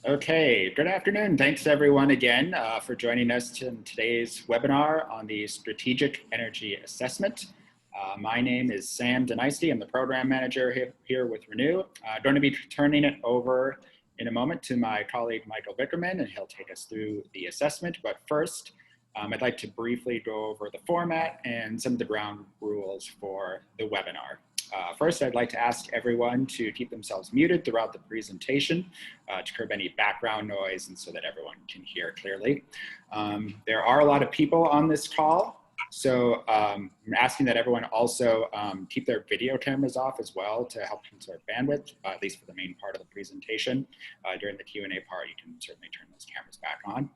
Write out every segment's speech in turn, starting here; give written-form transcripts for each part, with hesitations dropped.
Okay, good afternoon. Thanks everyone again for joining us in today's webinar on the Strategic Energy Assessment. My name is Sam Denisty. I'm the program manager here with Renew. I'm going to be turning it over in a moment to my colleague Michael Vickerman, and he'll take us through the assessment. But first, I'd like to briefly go over the format and some of the ground rules for the webinar. First, I'd like to ask everyone to keep themselves muted throughout the presentation to curb any background noise and so that everyone can hear clearly. There are a lot of people on this call, so I'm asking that everyone also keep their video cameras off as well to help conserve bandwidth, at least for the main part of the presentation. During the Q&A part, you can certainly turn those cameras back on.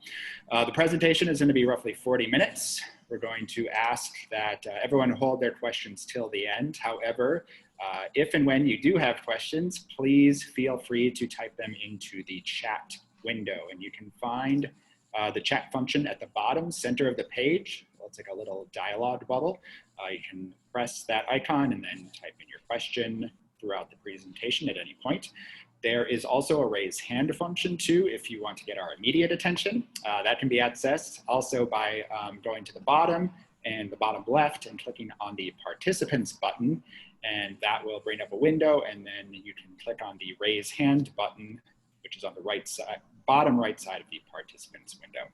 The presentation is going to be roughly 40 minutes. We're going to ask that everyone hold their questions till the end. However, if and when you do have questions, please feel free to type them into the chat window. And you can find the chat function at the bottom center of the page. It's like a little dialogue bubble. You can press that icon and then type in your question throughout the presentation at any point. There is also a raise hand function too if you want to get our immediate attention. That can be accessed also by going to the bottom and the bottom left and clicking on the participants button, and that will bring up a window, and then you can click on the raise hand button, which is on the right side, bottom right side of the participants window.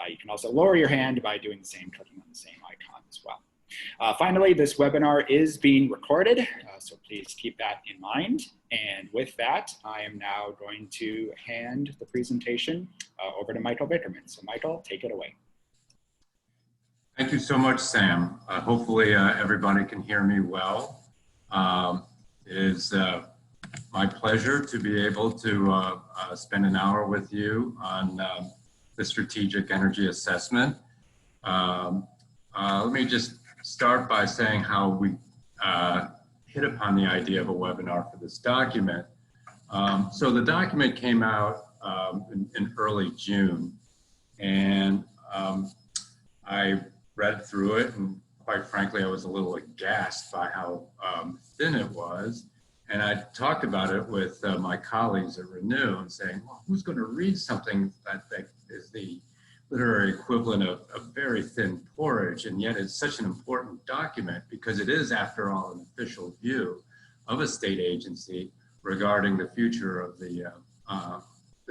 You can also lower your hand by doing the same, clicking on the same icon as well. Finally, this webinar is being recorded, so please keep that in mind. And with that, I am now going to hand the presentation over to Michael Vickerman. So Michael, take it away. Thank you so much, Sam. Hopefully everybody can hear me well. It is my pleasure to be able to spend an hour with you on the Strategic Energy Assessment. Let me just start by saying how we hit upon the idea of a webinar for this document. So the document came out in early June, and I read through it, and quite frankly, I was a little aghast by how thin it was. And I talked about it with my colleagues at Renew and saying, well, who's going to read something that is the literary equivalent of a very thin porridge, and yet it's such an important document because it is, after all, an official view of a state agency regarding the future of the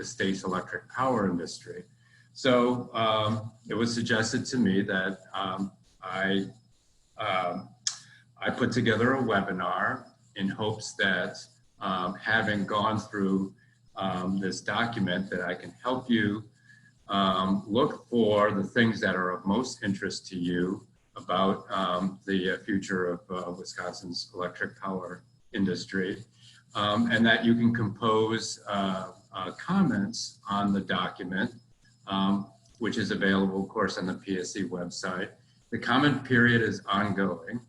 state's electric power industry. So it was suggested to me that I put together a webinar in hopes that having gone through this document, that I can help you look for the things that are of most interest to you about the future of Wisconsin's electric power industry, and that you can compose comments on the document, which is available, of course, on the PSC website. The comment period is ongoing.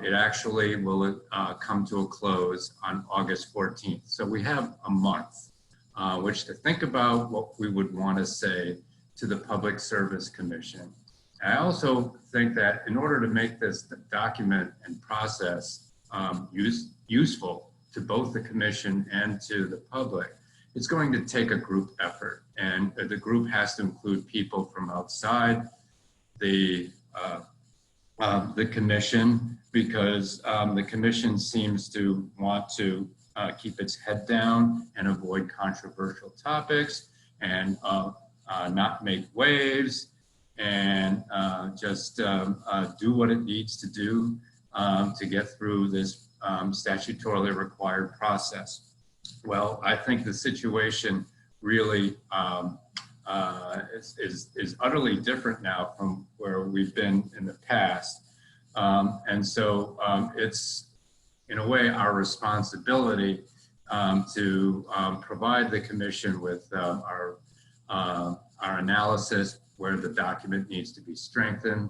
It actually will come to a close on August 14th. So we have a month which to think about what we would want to say to the Public Service Commission. And I also think that in order to make this document and process useful to both the Commission and to the public, it's going to take a group effort. And the group has to include people from outside the Commission, because the Commission seems to want to keep its head down and avoid controversial topics and not make waves, and just do what it needs to do to get through this statutorily required process. Well, I think the situation really is utterly different now from where we've been in the past. And so it's, in a way, our responsibility to provide the Commission with our analysis, where the document needs to be strengthened,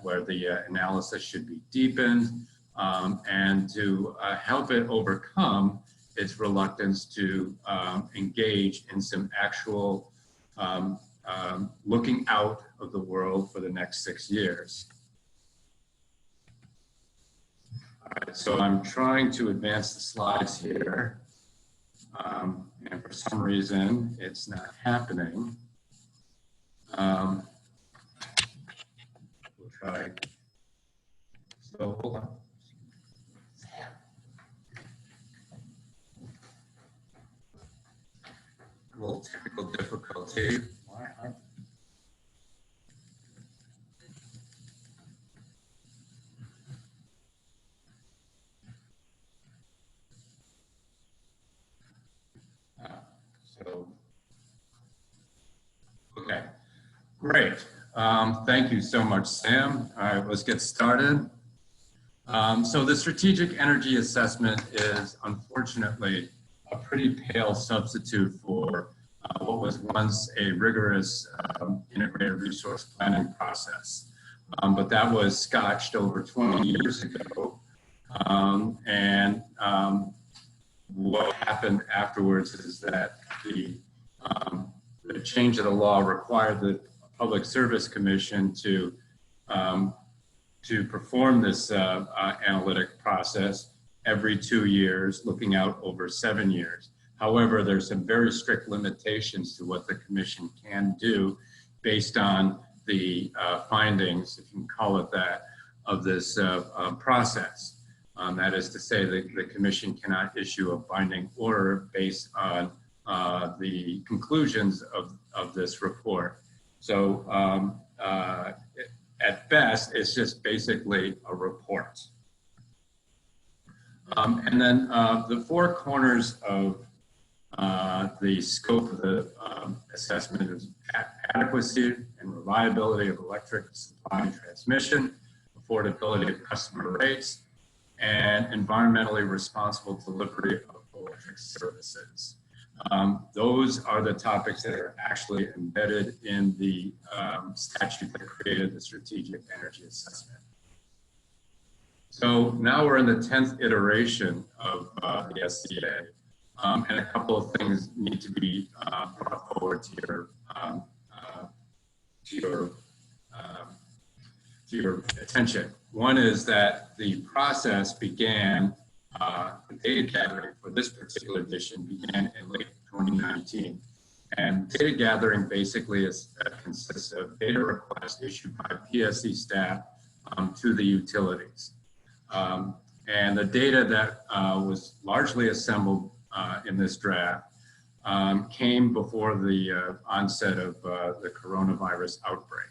where the analysis should be deepened, and to help it overcome its reluctance to engage in some actual looking out of the world for the next 6 years. All right, so I'm trying to advance the slides here. And for some reason it's not happening. We'll try. So hold on. A little technical difficulty. Why aren't so, okay, great. Thank you so much, Sam. All right, let's get started. So the strategic energy assessment is unfortunately a pretty pale substitute for what was once a rigorous integrated resource planning process. But that was scotched over 20 years ago. What happened afterwards is that the change of the law required the Public Service Commission to perform this analytic process every 2 years, looking out over 7 years. However, there's some very strict limitations to what the commission can do based on the findings, if you can call it that, of this process. That is to say, the commission cannot issue a binding order based on the conclusions of this report. So at best, it's just basically a report. And then the four corners of the scope of the assessment is adequacy and reliability of electric supply and transmission, affordability of customer rates, and environmentally responsible delivery of electric services. Those are the topics that are actually embedded in the statute that created the Strategic Energy Assessment. So now we're in the 10th iteration of the SCA, and a couple of things need to be brought forward to your attention. One is that the process began, the data gathering for this particular edition began in late 2019. And data gathering basically consists of data requests issued by PSC staff to the utilities. And the data that was largely assembled in this draft came before the onset of the coronavirus outbreak.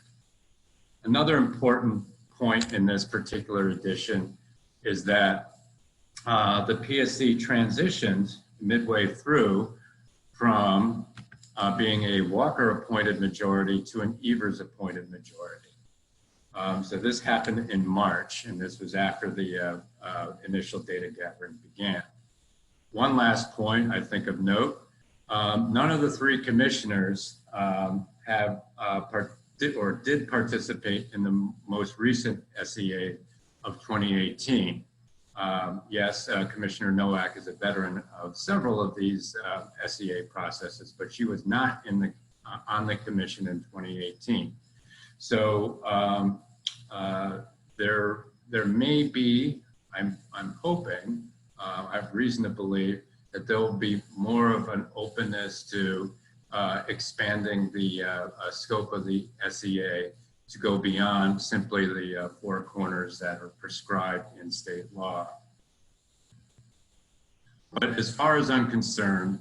Another important point in this particular edition is that the PSC transitioned midway through from being a Walker-appointed majority to an Evers-appointed majority. So this happened in March, and this was after the initial data gathering began. One last point I think of note, none of the three commissioners did participate in the most recent SEA of 2018. Yes, Commissioner Nowak is a veteran of several of these SEA processes, but she was not on the commission in 2018. So there may be, I'm hoping, I have reason to believe that there will be more of an openness to expanding the scope of the SEA to go beyond simply the four corners that are prescribed in state law. But as far as I'm concerned,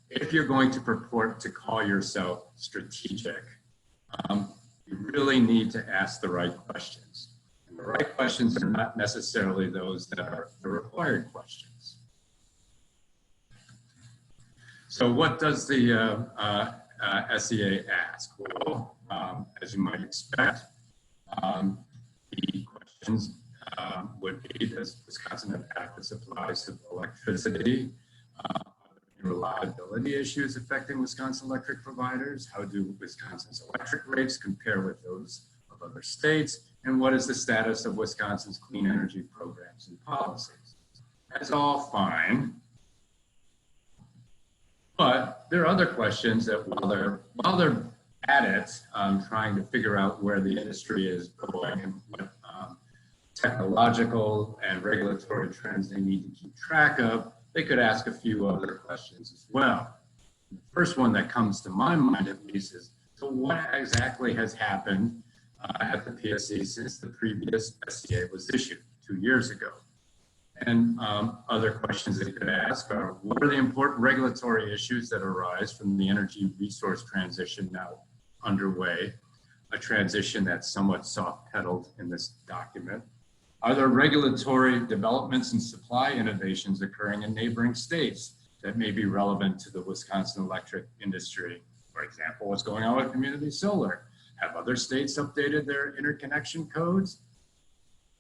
if you're going to purport to call yourself strategic, you really need to ask the right questions. And the right questions are not necessarily those that are the required questions. So what does the SEA ask? Well, as you might expect, the questions would be, does Wisconsin have adequate supplies of electricity? Reliability issues affecting Wisconsin electric providers? How do Wisconsin's electric rates compare with those of other states? And what is the status of Wisconsin's clean energy programs and policies? That's all fine. But there are other questions that while they're at it, trying to figure out where the industry is going and what technological and regulatory trends they need to keep track of, they could ask a few other questions as well. The first one that comes to my mind, at least, is so what exactly has happened at the PSC since the previous SCA was issued 2 years ago? And other questions they could ask are, what are the important regulatory issues that arise from the energy resource transition now underway, a transition that's somewhat soft-pedaled in this document? Are there regulatory developments and supply innovations occurring in neighboring states that may be relevant to the Wisconsin electric industry? For example, what's going on with community solar? Have other states updated their interconnection codes?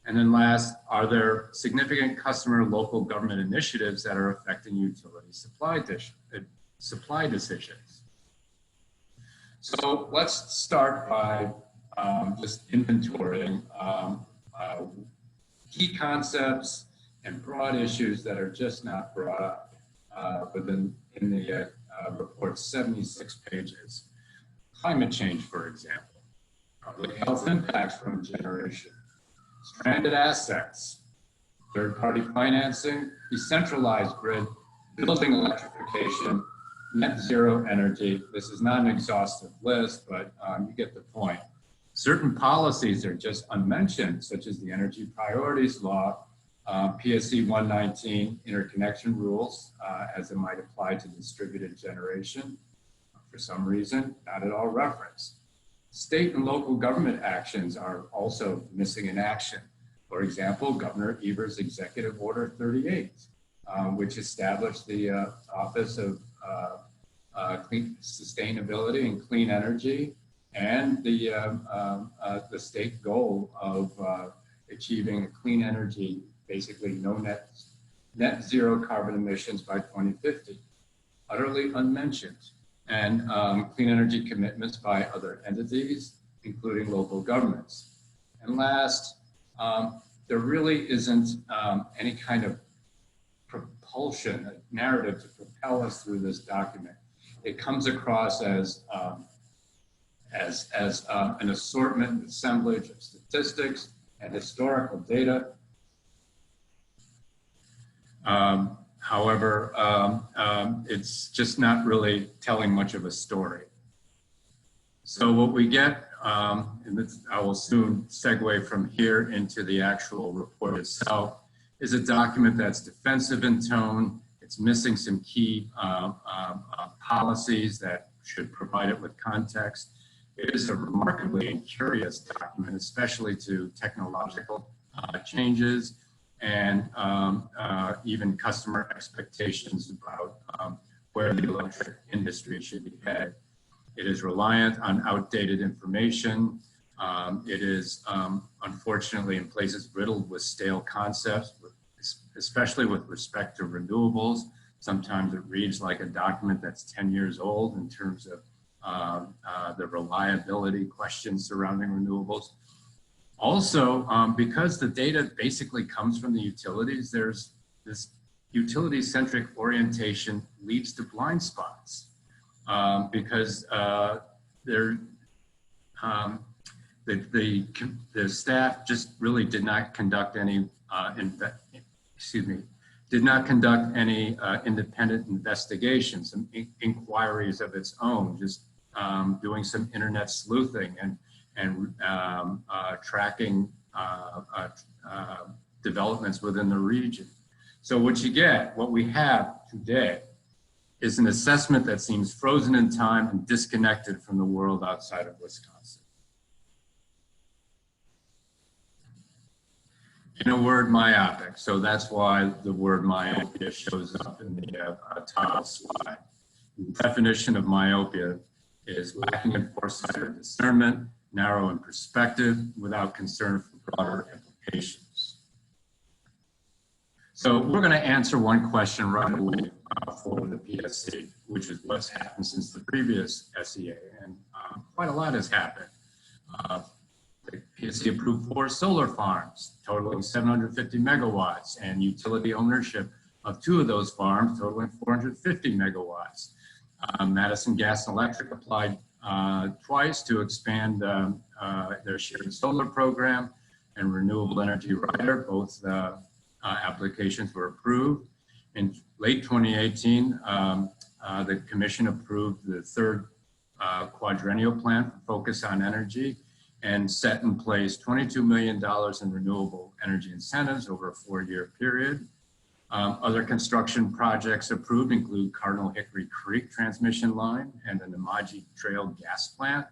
And then last, are there significant customer local government initiatives that are affecting utility supply decisions? So let's start by just inventorying key concepts and broad issues that are just not brought up in the report's 76 pages. Climate change, for example, public health impacts from generation, stranded assets, third-party financing, decentralized grid, building electrification, net zero energy. This is not an exhaustive list, but you get the point. Certain policies are just unmentioned, such as the Energy Priorities Law, PSC 119 interconnection rules, as it might apply to distributed generation. For some reason, not at all referenced. State and local government actions are also missing in action. For example, Governor Evers' Executive Order 38, which established the Office of Clean Sustainability and Clean Energy, and the state goal of achieving a clean energy, basically no net zero carbon emissions by 2050, utterly unmentioned. And clean energy commitments by other entities, including local governments. And last, there really isn't any kind of propulsion, a narrative to propel us through this document. It comes across as an assortment and assemblage of statistics and historical data. However, it's just not really telling much of a story. So what we get, and I will soon segue from here into the actual report itself, is a document that's defensive in tone. It's missing some key policies that should provide it with context. It is a remarkably curious document, especially to technological changes and even customer expectations about where the electric industry should be headed. It is reliant on outdated information. It is unfortunately in places riddled with stale concepts, especially with respect to renewables. Sometimes it reads like a document that's 10 years old in terms of the reliability questions surrounding renewables. Also, because the data basically comes from the utilities, there's this utility-centric orientation leads to blind spots because the staff just really did not conduct any independent investigations and inquiries of its own, just doing some internet sleuthing and tracking developments within the region. So what we have today is an assessment that seems frozen in time and disconnected from the world outside of Wisconsin. In a word, myopic. So that's why the word myopia shows up in the title slide. The definition of myopia is lacking in foresight or discernment, narrow in perspective, without concern for broader implications. So we're going to answer one question right away for the PSC, which is what's happened since the previous SEA, and quite a lot has happened. The PSC approved 4 solar farms, totaling 750 megawatts, and utility ownership of 2 of those farms, totaling 450 megawatts. Madison Gas and Electric applied twice to expand their shared solar program, and Renewable Energy Rider, both applications were approved. In late 2018, the Commission approved the third quadrennial plan for Focus on Energy and set in place $22 million in renewable energy incentives over a 4-year period. Other construction projects approved include Cardinal Hickory Creek transmission line and the Nemaji Trail gas plant.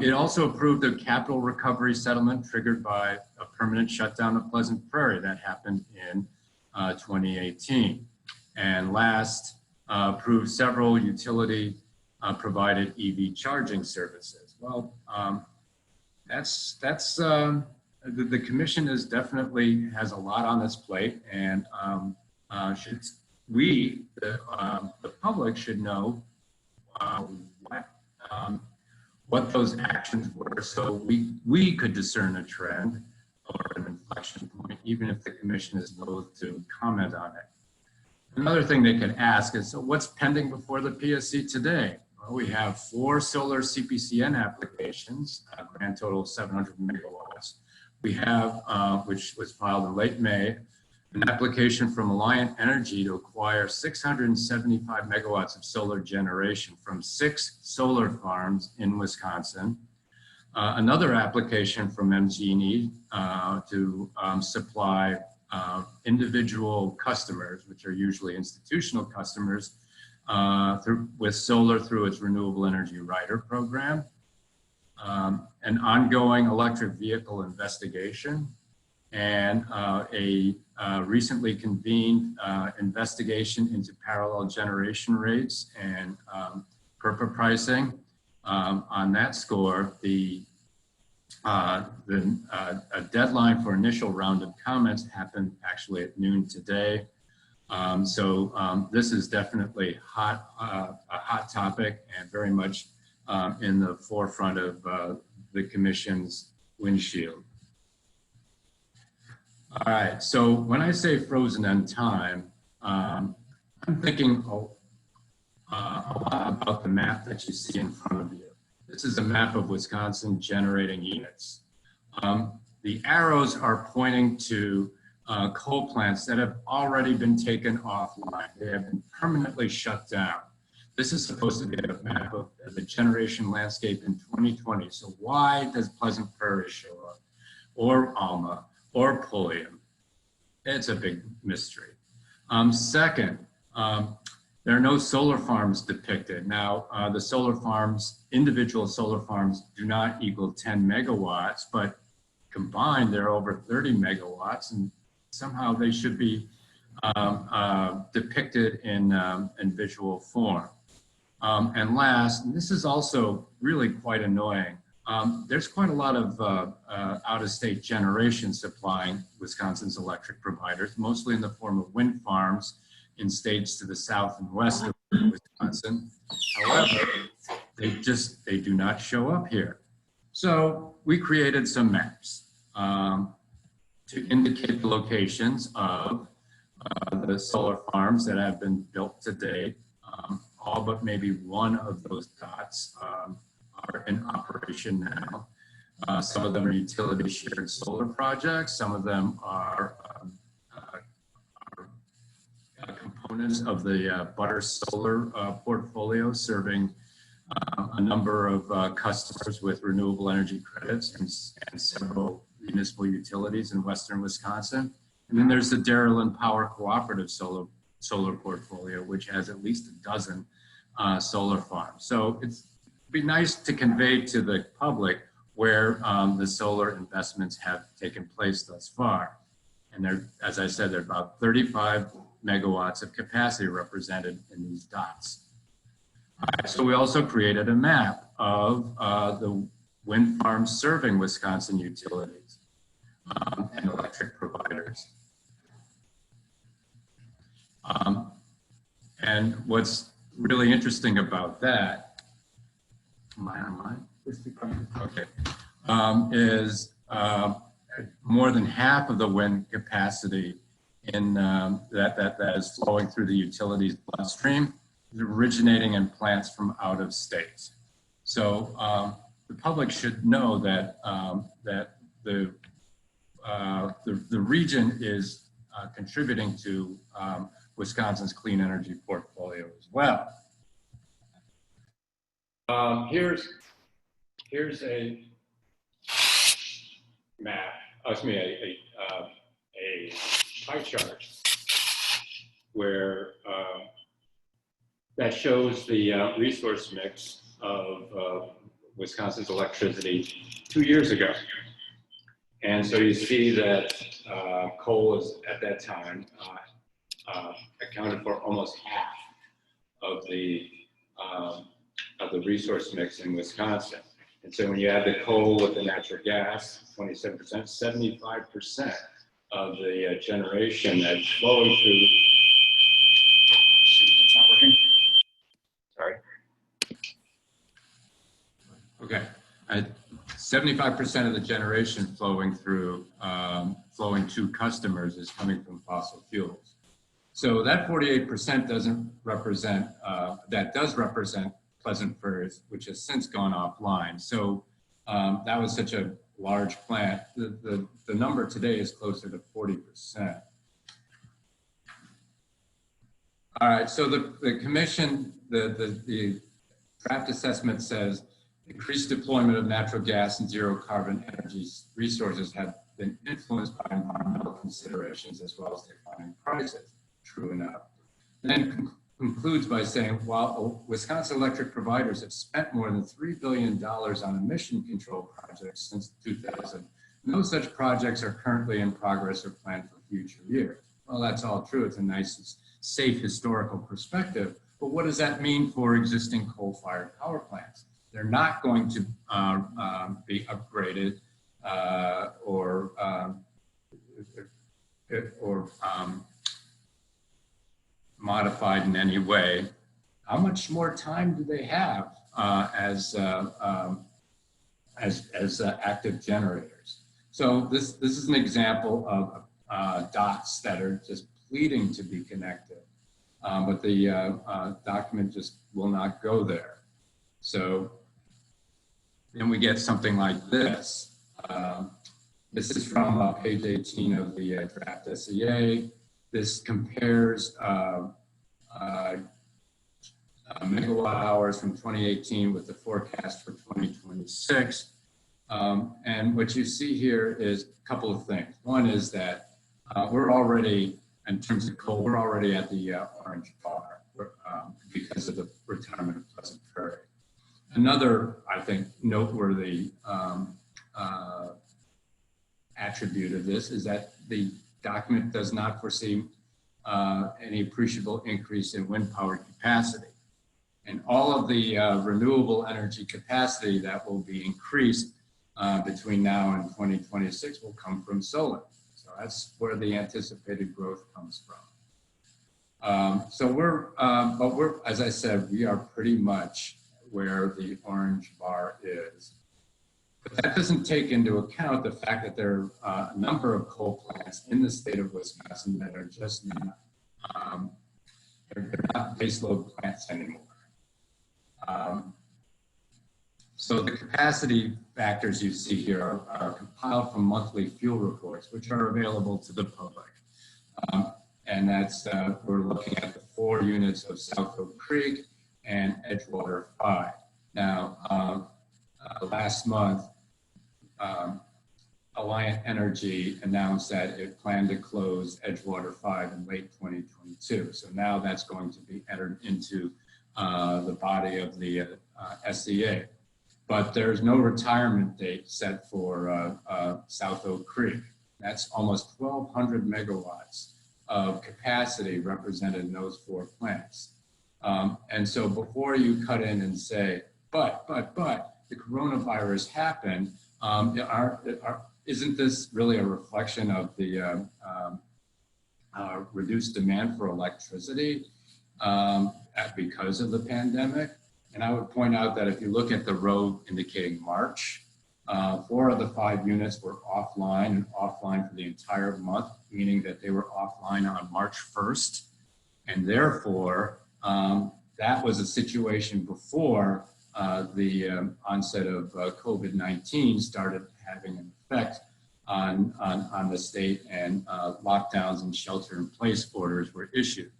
It also approved a capital recovery settlement triggered by a permanent shutdown of Pleasant Prairie that happened in 2018. And last, approved several utility provided EV charging services. Well, the commission is definitely has a lot on its plate, and the public should know what those actions were, so we could discern a trend or an inflection point, even if the commission is loath to comment on it. Another thing they could ask is, so what's pending before the PSC today? Well, we have 4 solar CPCN applications, a grand total of 700 megawatts. We have, which was filed in late May, an application from Alliant Energy to acquire 675 megawatts of solar generation from 6 solar farms in Wisconsin. Another application from MG&E to supply individual customers, which are usually institutional customers, with solar through its Renewable Energy Rider program. An ongoing electric vehicle investigation, and a recently convened investigation into parallel generation rates and PERPA pricing. On that score, a deadline for initial round of comments happened actually at noon today. This is definitely a hot topic and very much in the forefront of the Commission's windshield. All right, so when I say frozen in time, I'm thinking a lot about the map that you see in front of you. This is a map of Wisconsin generating units. The arrows are pointing to coal plants that have already been taken offline. They have been permanently shut down. This is supposed to be a map of the generation landscape in 2020. So why does Pleasant Prairie show up, or Alma, or Pulliam? It's a big mystery. Second, there are no solar farms depicted. Now, the solar farms, individual solar farms, do not equal 10 megawatts, but combined, they're over 30 megawatts, and somehow they should be depicted in visual form. And last, and this is also really quite annoying, there's quite a lot of out-of-state generation supplying Wisconsin's electric providers, mostly in the form of wind farms in states to the south and west of Wisconsin. However, they do not show up here. So we created some maps to indicate the locations of the solar farms that have been built to date. All but maybe one of those dots are in operation now. Some of them are utility shared solar projects. Some of them are components of the Butter Solar portfolio, serving a number of customers with renewable energy credits and several municipal utilities in western Wisconsin. And then there's the Dairyland Power Cooperative solar portfolio, which has at least a dozen solar farms. So it'd be nice to convey to the public where the solar investments have taken place thus far. And there, as I said, there are about 35 megawatts of capacity represented in these dots. So we also created a map of the wind farms serving Wisconsin utilities and electric providers. And what's really interesting about that, okay, is more than half of the wind capacity in that is flowing through the utilities bloodstream is originating in plants from out of state. So the public should know that that the region is contributing to Wisconsin's clean energy portfolio as well. Here's a map, a pie chart where that shows the resource mix of Wisconsin's electricity 2 years ago. And so you see that coal is at that time accounted for almost half of the resource mix in Wisconsin. And so when you add the coal with the natural gas, 27%, 75% of the generation that's flowing through. It's not working. Sorry. Okay. 75% of the generation flowing through, flowing to customers is coming from fossil fuels. So that 48% doesn't represent, that does represent Pleasant Prairie, which has since gone offline. So that was such a large plant. The number today is closer to 40%. All right, so the commission, the draft assessment says increased deployment of natural gas and zero carbon energy resources have been influenced by environmental considerations as well as declining prices. True enough. Then concludes by saying, while Wisconsin electric providers have spent more than $3 billion on emission control projects since 2000, no such projects are currently in progress or planned for future years. Well, that's all true. It's a nice, safe historical perspective. But what does that mean for existing coal-fired power plants? They're not going to be upgraded or modified in any way. How much more time do they have as active generators? So this is an example of dots that are just pleading to be connected, but the document just will not go there. So then we get something like this. This is from page 18 of the draft SEA. This compares megawatt hours from 2018 with the forecast for 2026. And what you see here is a couple of things. One is that we're already, in terms of coal, we're already at the orange bar because of the retirement of Pleasant Prairie. Another, I think, noteworthy attribute of this is that the document does not foresee any appreciable increase in wind power capacity. And all of the renewable energy capacity that will be increased between now and 2026 will come from solar. So that's where the anticipated growth comes from. So as I said, we are pretty much where the orange bar is. But that doesn't take into account the fact that there are a number of coal plants in the state of Wisconsin that are just not, they're not baseload plants anymore. So the capacity factors you see here are compiled from monthly fuel reports, which are available to the public. And that's, we're looking at the 4 units of South Oak Creek and Edgewater 5. Now, last month, Alliant Energy announced that it planned to close Edgewater 5 in late 2022. So now that's going to be entered into the body of the SEA. But there's no retirement date set for South Oak Creek. That's almost 1,200 megawatts of capacity represented in those 4 plants. And so before you cut in and say, but the coronavirus happened, isn't this really a reflection of the reduced demand for electricity because of the pandemic? And I would point out that if you look at the row indicating March, 4 of the 5 units were offline and offline for the entire month, meaning that they were offline on March 1st. And therefore, that was a situation before the onset of COVID-19 started having an effect on the state, and lockdowns and shelter-in-place orders were issued.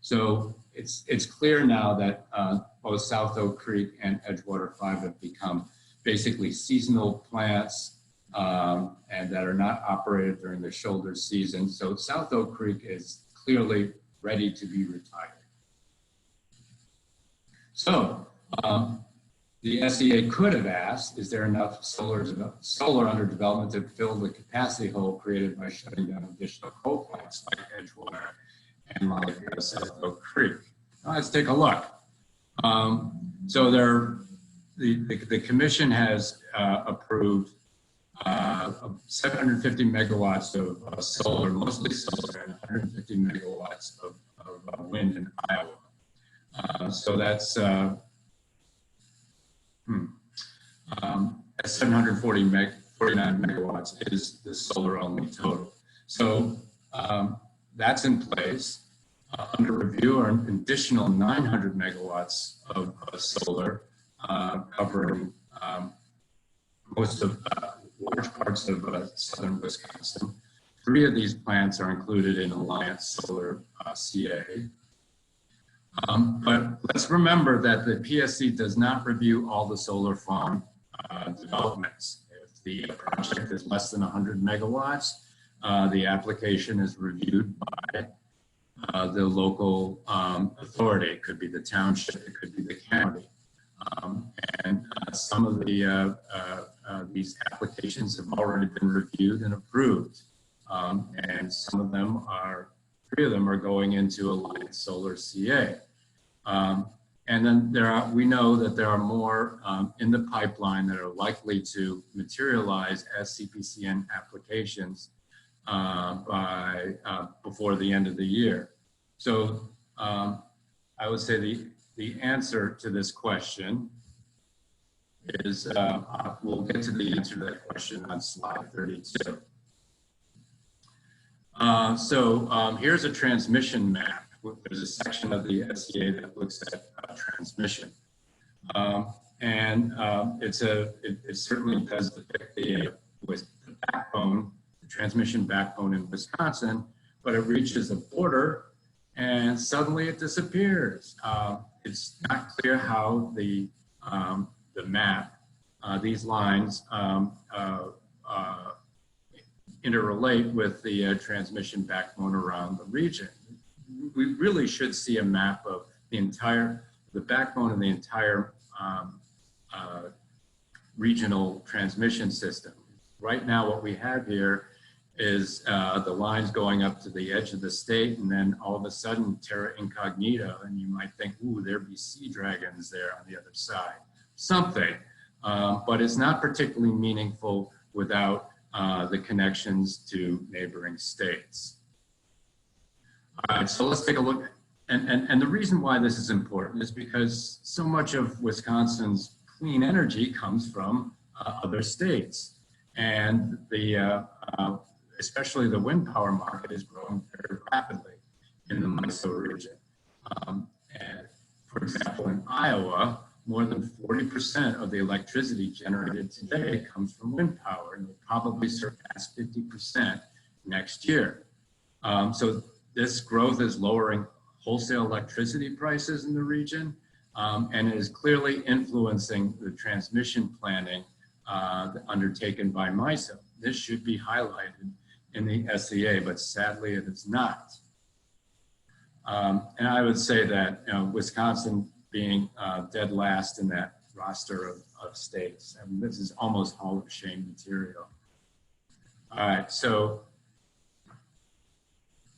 So it's clear now that both South Oak Creek and Edgewater 5 have become basically seasonal plants and that are not operated during the shoulder season. So South Oak Creek is clearly ready to be retired. So the SEA could have asked, is there enough solar under development to fill the capacity hole created by shutting down additional coal plants like Edgewater and like South Oak Creek? Now, let's take a look. So the commission has approved 750 megawatts of solar, mostly solar, and 150 megawatts of wind in Iowa. So that's 749 megawatts is the solar only total. So that's in place. Under review are an additional 900 megawatts of solar covering most of large parts of southern Wisconsin. 3 of these plants are included in Alliance Solar CA. But let's remember that the PSC does not review all the solar farm developments. If the project is less than 100 megawatts, the application is reviewed by the local authority. It could be the township, it could be the county. And some of the these applications have already been reviewed and approved. And some of them are, 3 of them are going into Alliance Solar CA. And then we know that there are more in the pipeline that are likely to materialize as CPCN applications before the end of the year. So I would say the answer to this question is, we'll get to the answer to that question on slide 32. Here's a transmission map. There's a section of the SEA that looks at transmission. It certainly does depict the backbone, the transmission backbone in Wisconsin, but it reaches a border and suddenly it disappears. It's not clear how the map, these lines interrelate with the transmission backbone around the region. We really should see a map of the backbone of the entire regional transmission system. Right now, what we have here is the lines going up to the edge of the state, and then all of a sudden, terra incognita, and you might think, ooh, there'd be sea dragons there on the other side. Something, but it's not particularly meaningful without the connections to neighboring states. All right, so let's take a look. And the reason why this is important is because so much of Wisconsin's clean energy comes from other states. And especially the wind power market is growing very rapidly in the MISO region. And for example, in Iowa, more than 40% of the electricity generated today comes from wind power, and will probably surpass 50% next year. So this growth is lowering wholesale electricity prices in the region, and it is clearly influencing the transmission planning undertaken by MISO. This should be highlighted in the SEA, but sadly it is not. And I would say that Wisconsin being dead last in that roster of states, and this is almost Hall of Shame material. All right, so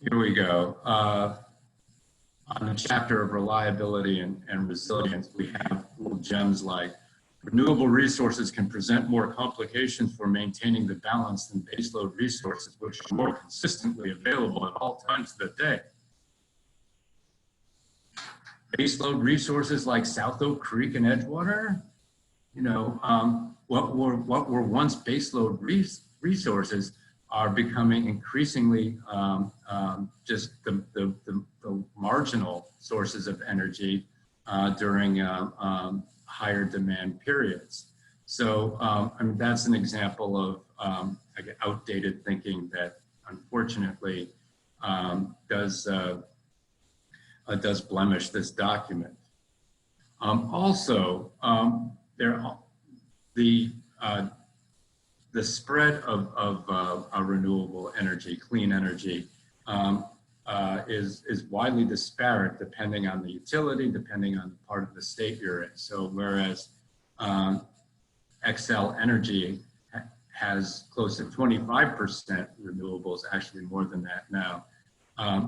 here we go. On the chapter of reliability and resilience, we have little gems like renewable resources can present more complications for maintaining the balance than baseload resources, which are more consistently available at all times of the day. Baseload resources like South Oak Creek and Edgewater, what were once baseload resources are becoming increasingly just the marginal sources of energy during higher demand periods. So I mean, that's an example of outdated thinking that unfortunately does does blemish this document. Also, the spread of renewable energy, clean energy, is widely disparate depending on the utility, depending on the part of the state you're in. So whereas Xcel Energy has close to 25% renewables, actually more than that now,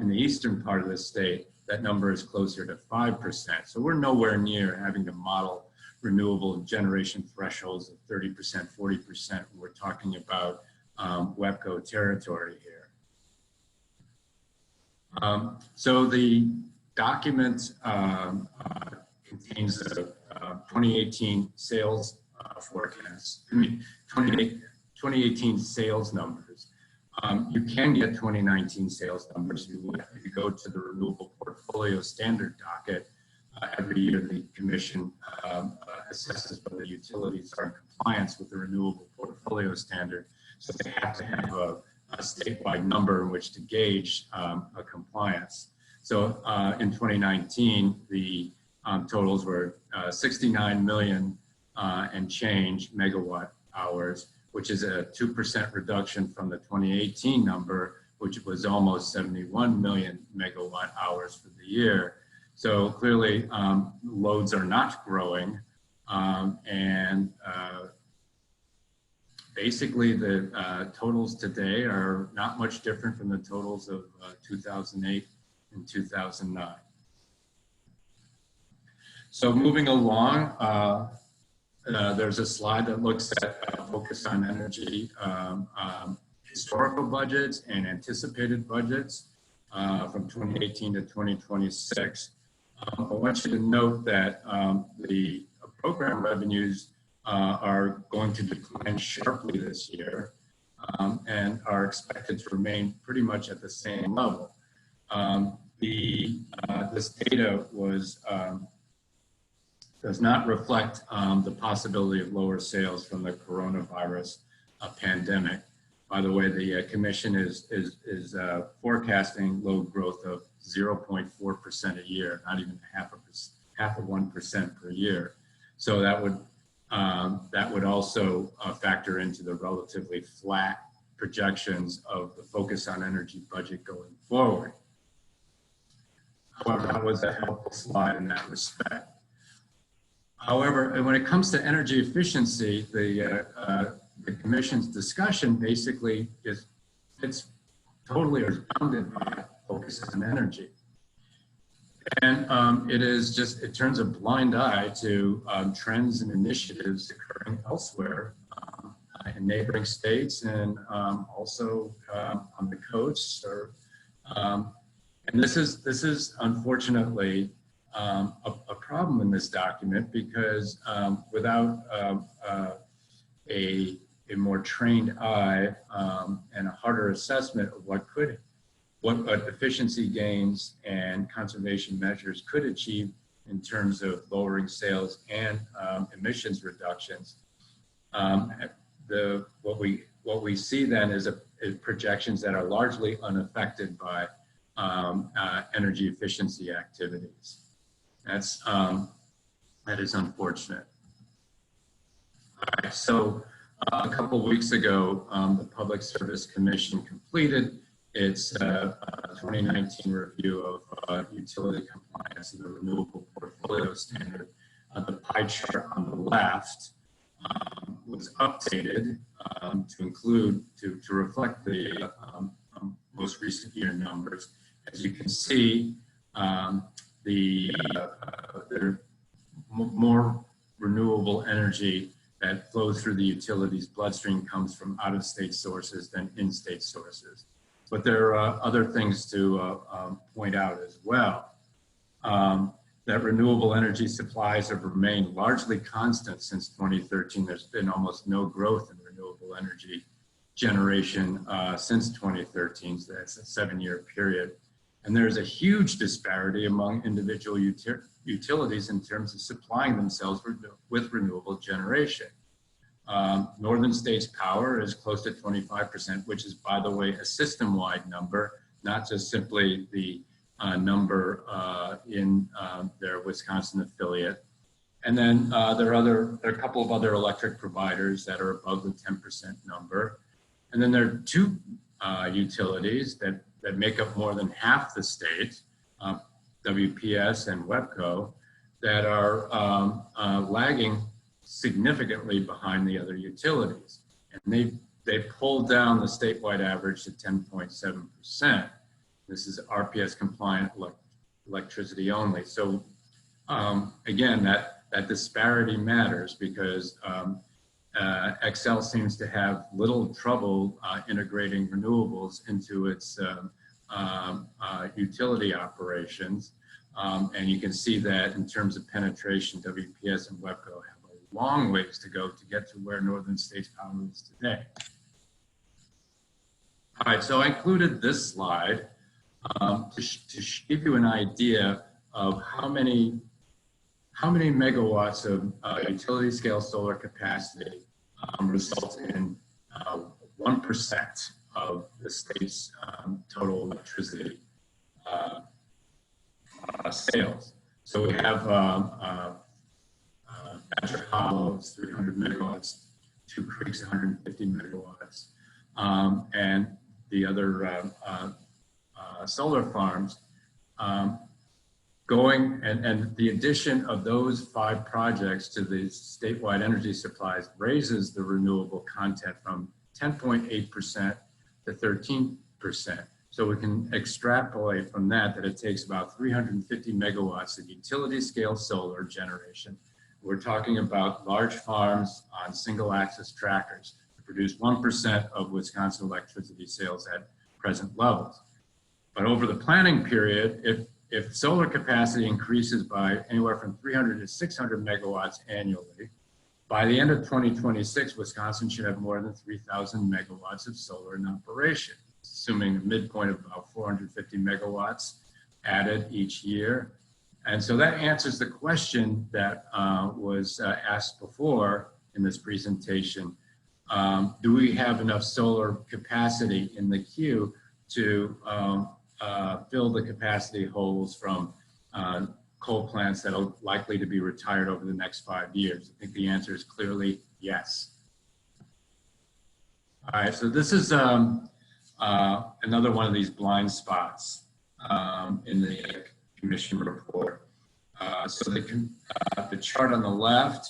in the eastern part of the state, that number is closer to 5%. So we're nowhere near having to model renewable generation thresholds of 30%, 40%. We're talking about WEPCO territory here. So the document contains a 2018 sales forecast, 2018 sales numbers. You can get 2019 sales numbers if you go to the Renewable Portfolio Standard docket. Every year, the Commission assesses whether utilities are in compliance with the Renewable Portfolio Standard. So they have to have a statewide number in which to gauge a compliance. So in 2019, the totals were 69 million and change megawatt hours, which is a 2% reduction from the 2018 number, which was almost 71 million megawatt hours for the year. So clearly, loads are not growing, and basically the totals today are not much different from the totals of 2008 and 2009. So moving along, there's a slide that looks at focus on energy, historical budgets and anticipated budgets from 2018 to 2026. I want you to note that the program revenues are going to decline sharply this year and are expected to remain pretty much at the same level. This data does not reflect the possibility of lower sales from the coronavirus pandemic. By the way, the Commission is forecasting load growth of 0.4% a year, not even half of 1% per year. So that would also factor into the relatively flat projections of the focus on energy budget going forward. However, that was a helpful slide in that respect. However, when it comes to energy efficiency, the Commission's discussion basically it's totally bounded by focus on energy. And it turns a blind eye to trends and initiatives occurring elsewhere in neighboring states and also on the coasts. And this is unfortunately a problem in this document because without a more trained eye and a harder assessment of what efficiency gains and conservation measures could achieve in terms of lowering sales and emissions reductions. What we see then is projections that are largely unaffected by energy efficiency activities. That is unfortunate. All right, so a couple of weeks ago, the Public Service Commission completed its 2019 review of utility compliance of the Renewable Portfolio Standard. The pie chart on the left was updated to reflect the most recent year numbers. As you can see, there more renewable energy that flows through the utilities bloodstream comes from out-of-state sources than in-state sources. But there are other things to point out as well. That renewable energy supplies have remained largely constant since 2013. There's been almost no growth in renewable energy generation since 2013, so that's a 7-year period. And there's a huge disparity among individual utilities in terms of supplying themselves with renewable generation. Northern States Power is close to 25%, which is, by the way, a system-wide number, not just simply the number in their Wisconsin affiliate. And then there are a couple of other electric providers that are above the 10% number. And then there are two utilities that make up more than half the state, WPS and WEPCO, that are lagging significantly behind the other utilities. And they pulled down the statewide average to 10.7%. This is RPS compliant electricity only. So again, that disparity matters because Xcel seems to have little trouble integrating renewables into its utility operations. And you can see that in terms of penetration, WPS and WEPCO have a long ways to go to get to where Northern States Power is today. All right, so I included this slide to give you an idea of how many megawatts of utility scale solar capacity results in 1% of the state's total electricity sales. So we have Badger Hollow, 300 megawatts, Two Creeks, 150 megawatts, and the other solar farms going, and the addition of those 5 projects to the statewide energy supplies raises the renewable content from 10.8% to 13%. So we can extrapolate from that it takes about 350 megawatts of utility scale solar generation. We're talking about large farms on single axis trackers to produce 1% of Wisconsin electricity sales at present levels. But over the planning period, if solar capacity increases by anywhere from 300 to 600 megawatts annually, by the end of 2026, Wisconsin should have more than 3,000 megawatts of solar in operation, assuming a midpoint of about 450 megawatts added each year. And so that answers the question that was asked before in this presentation. Do we have enough solar capacity in the queue to fill the capacity holes from coal plants that are likely to be retired over the next 5 years? I think the answer is clearly yes. All right, so this is another one of these blind spots in the commission report. So the chart on the left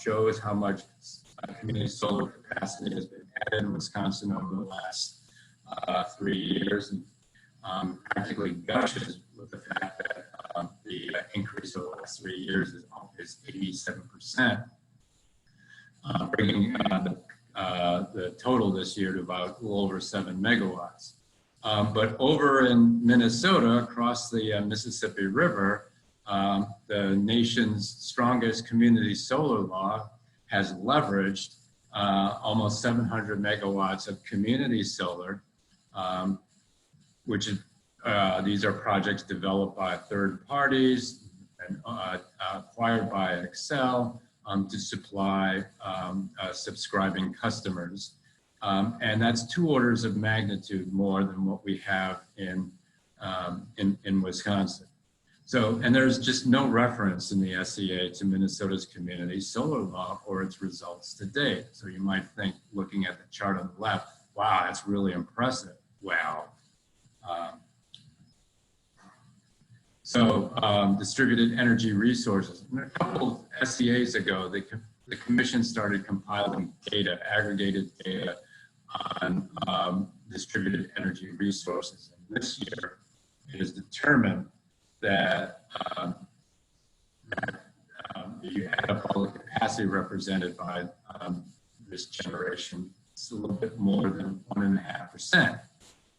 shows how much community solar capacity has been added in Wisconsin over the last 3 years. And practically gushes with the fact that the increase over the last 3 years is 87%, bringing the total this year to about a little over 7 megawatts. But over in Minnesota, across the Mississippi River, the nation's strongest community solar law has leveraged almost 700 megawatts of community solar, which is, these are projects developed by third parties and acquired by Xcel to supply subscribing customers. And that's 2 orders of magnitude more than what we have in Wisconsin. So, and there's just no reference in the SEA to Minnesota's community solar law or its results to date. So you might think, looking at the chart on the left, wow, that's really impressive. Wow. Distributed energy resources. And a couple of SEAs ago, the commission started compiling data, aggregated data on distributed energy resources. And this year, it is determined that you add up all the capacity represented by this generation, it's a little bit more than 1.5%.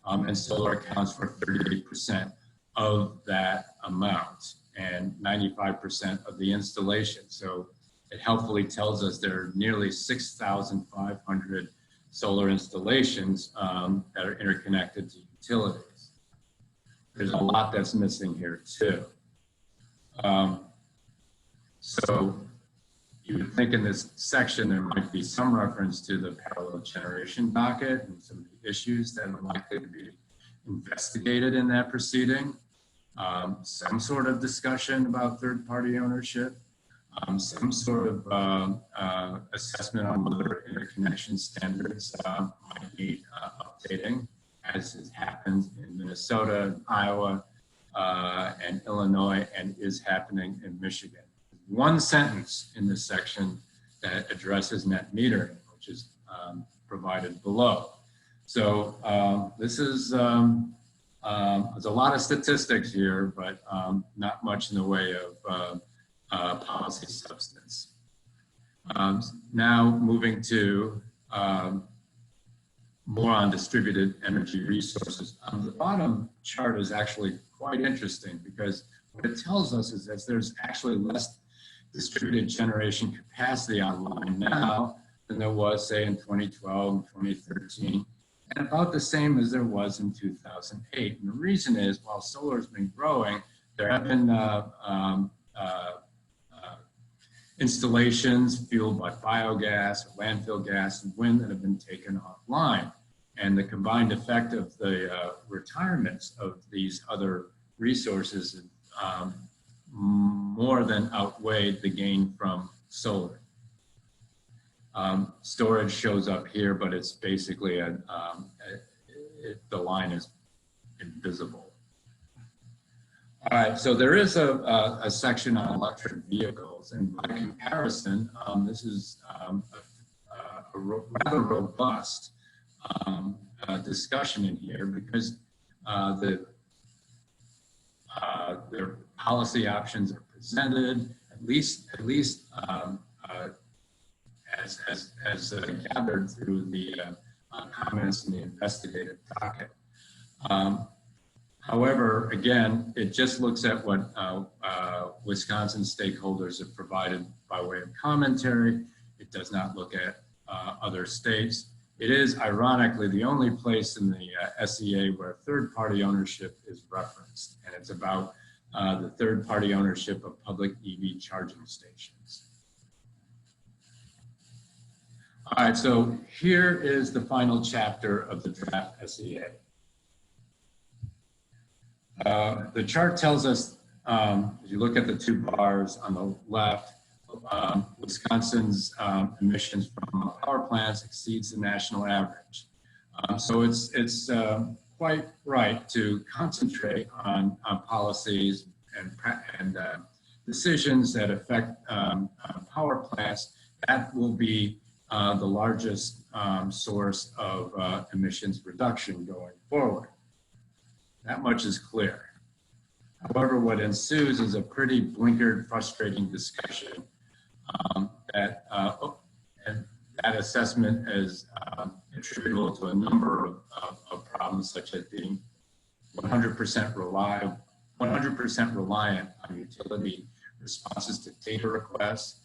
And solar accounts for 38% of that amount and 95% of the installation. So it helpfully tells us there are nearly 6,500 solar installations that are interconnected to utilities. There's a lot that's missing here too. So you would think in this section there might be some reference to the parallel generation docket and some of the issues that are likely to be investigated in that proceeding. some sort of discussion about third-party ownership, some sort of assessment on whether interconnection standards might be updating, as has happened in Minnesota, Iowa, and Illinois, and is happening in Michigan. One sentence in this section that addresses net metering, which is provided below. So this is, there's a lot of statistics here, but not much in the way of policy substance. Now moving to more on distributed energy resources. The bottom chart is actually quite interesting because what it tells us is that there's actually less distributed generation capacity online now than there was, say, in 2012 and 2013, and about the same as there was in 2008. And the reason is, while solar has been growing, there have been installations fueled by biogas, landfill gas, and wind that have been taken offline. And the combined effect of the retirements of these other resources more than outweighed the gain from solar. Storage shows up here, but it's basically the line is invisible. All right, so there is a section on electric vehicles, and by comparison, this is a rather robust discussion in here because their policy options are presented, at least as gathered through the comments in the investigative docket. However, again, it just looks at what Wisconsin stakeholders have provided by way of commentary. It does not look at other states. It is, ironically, the only place in the SEA where third-party ownership is referenced, and it's about the third-party ownership of public EV charging stations. All right, so here is the final chapter of the draft SEA. The chart tells us, if you look at the two bars on the left, Wisconsin's emissions from power plants exceeds the national average. So it's quite right to concentrate on policies and decisions that affect power plants. That will be the largest source of emissions reduction going forward. That much is clear. However, what ensues is a pretty blinkered, frustrating discussion and that assessment is attributable to a number of problems, such as being 100% reliant on utility responses to data requests,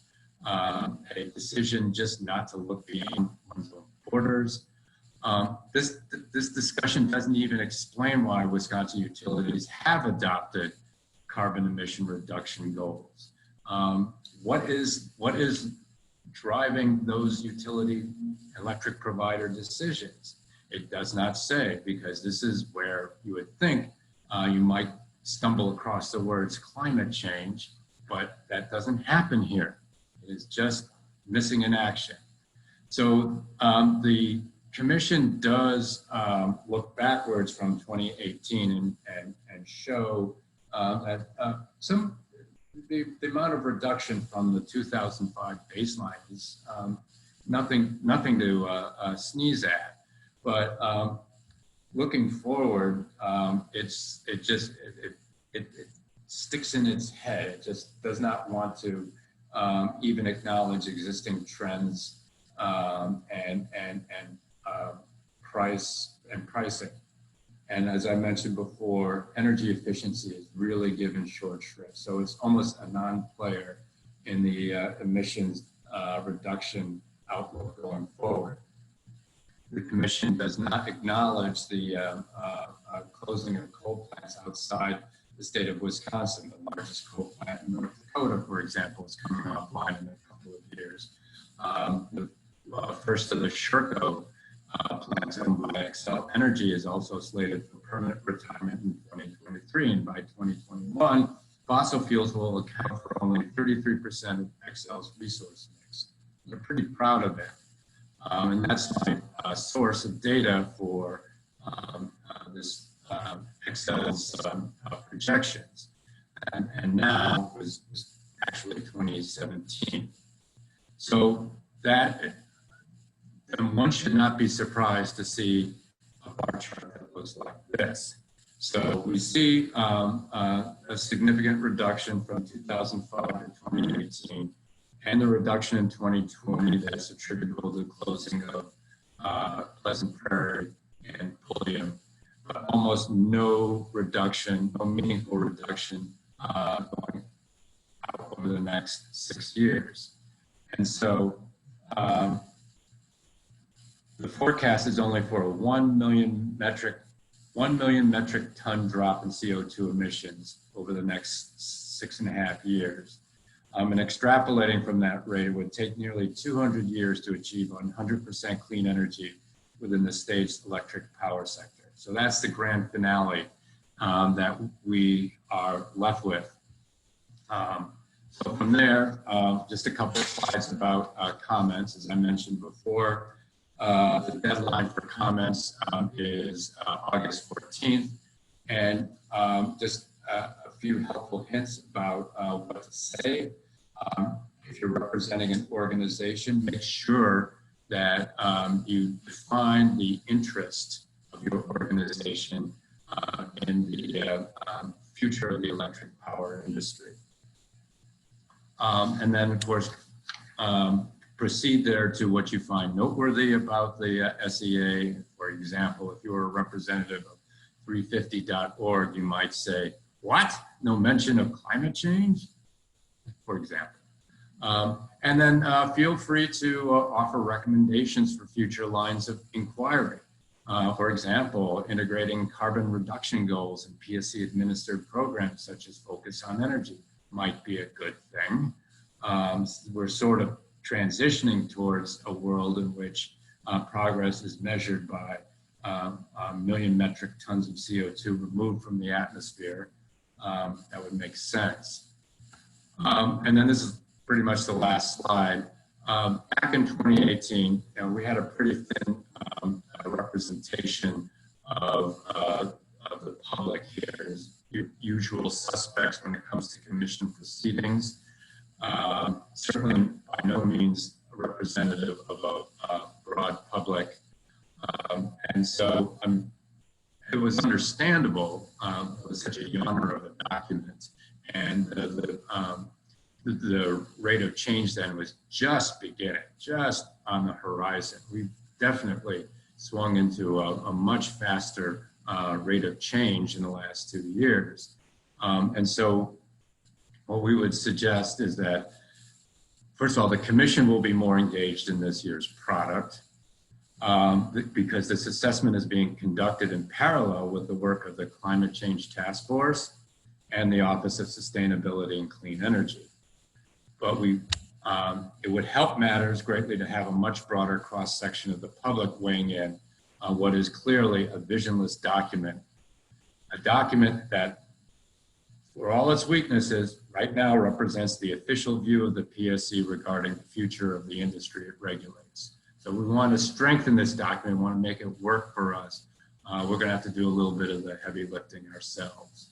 a decision just not to look beyond one's own borders. This discussion doesn't even explain why Wisconsin utilities have adopted carbon emission reduction goals. What is driving those utility electric provider decisions? It does not say, because this is where you would think you might stumble across the words climate change, but that doesn't happen here. It is just missing in action. So the Commission does look backwards from 2018 and show that the amount of reduction from the 2005 baseline is nothing to sneeze at. But looking forward, it sticks in its head. It just does not want to even acknowledge existing trends and pricing. And as I mentioned before, energy efficiency is really given short shrift. So it's almost a non-player in the emissions reduction outlook going forward. The Commission does not acknowledge the closing of coal plants outside the state of Wisconsin. The largest coal plant in North Dakota, for example, is coming offline in a couple of years. The first of the Sherco plants owned by Xcel Energy is also slated for permanent retirement in 2023. 2023, and by 2021, fossil fuels will account for only 33% of Excel's resource mix. We're pretty proud of that. And that's my source of data for this Excel's projections. And now was actually 2017. So that, and one should not be surprised to see a bar chart that looks like this. So we see a significant reduction from 2005 to 2018, and the reduction in 2020 that's attributable to the closing of Pleasant Prairie and Pulliam, but almost no reduction, no meaningful reduction going out over the next 6 years. And so the forecast is only for a 1 million metric ton drop in CO2 emissions over the next 6.5 years. And extrapolating from that rate, it would take nearly 200 years to achieve 100% clean energy within the state's electric power sector. So that's the grand finale that we are left with. So from there, just a couple of slides about comments. As I mentioned before, the deadline for comments is August 14th. And just a few helpful hints about what to say. If you're representing an organization, make sure that you define the interest of your organization in the future of the electric power industry. And then, of course, proceed there to what you find noteworthy about the SEA. For example, if you're a representative of 350.org, you might say, what? No mention of climate change? For example. And then feel free to offer recommendations for future lines of inquiry. For example, integrating carbon reduction goals in PSC administered programs such as Focus on Energy might be a good thing. We're sort of transitioning towards a world in which progress is measured by a million metric tons of CO2 removed from the atmosphere. That would make sense. And then this is pretty much the last slide. Back in 2018, we had a pretty thin representation of the public here as usual suspects when it comes to commission proceedings. Certainly by no means a representative of a broad public. And so it was understandable. It was such a yawner of a document. And the rate of change then was just beginning, just on the horizon. We've definitely swung into a much faster rate of change in the last 2 years. And so what we would suggest is that, first of all, the commission will be more engaged in this year's product because this assessment is being conducted in parallel with the work of the Climate Change Task Force and the Office of Sustainability and Clean Energy. But it would help matters greatly to have a much broader cross-section of the public weighing in on what is clearly a visionless document, a document that, for all its weaknesses, right now represents the official view of the PSC regarding the future of the industry it regulates. So we want to strengthen this document, we want to make it work for us. We're going to have to do a little bit of the heavy lifting ourselves.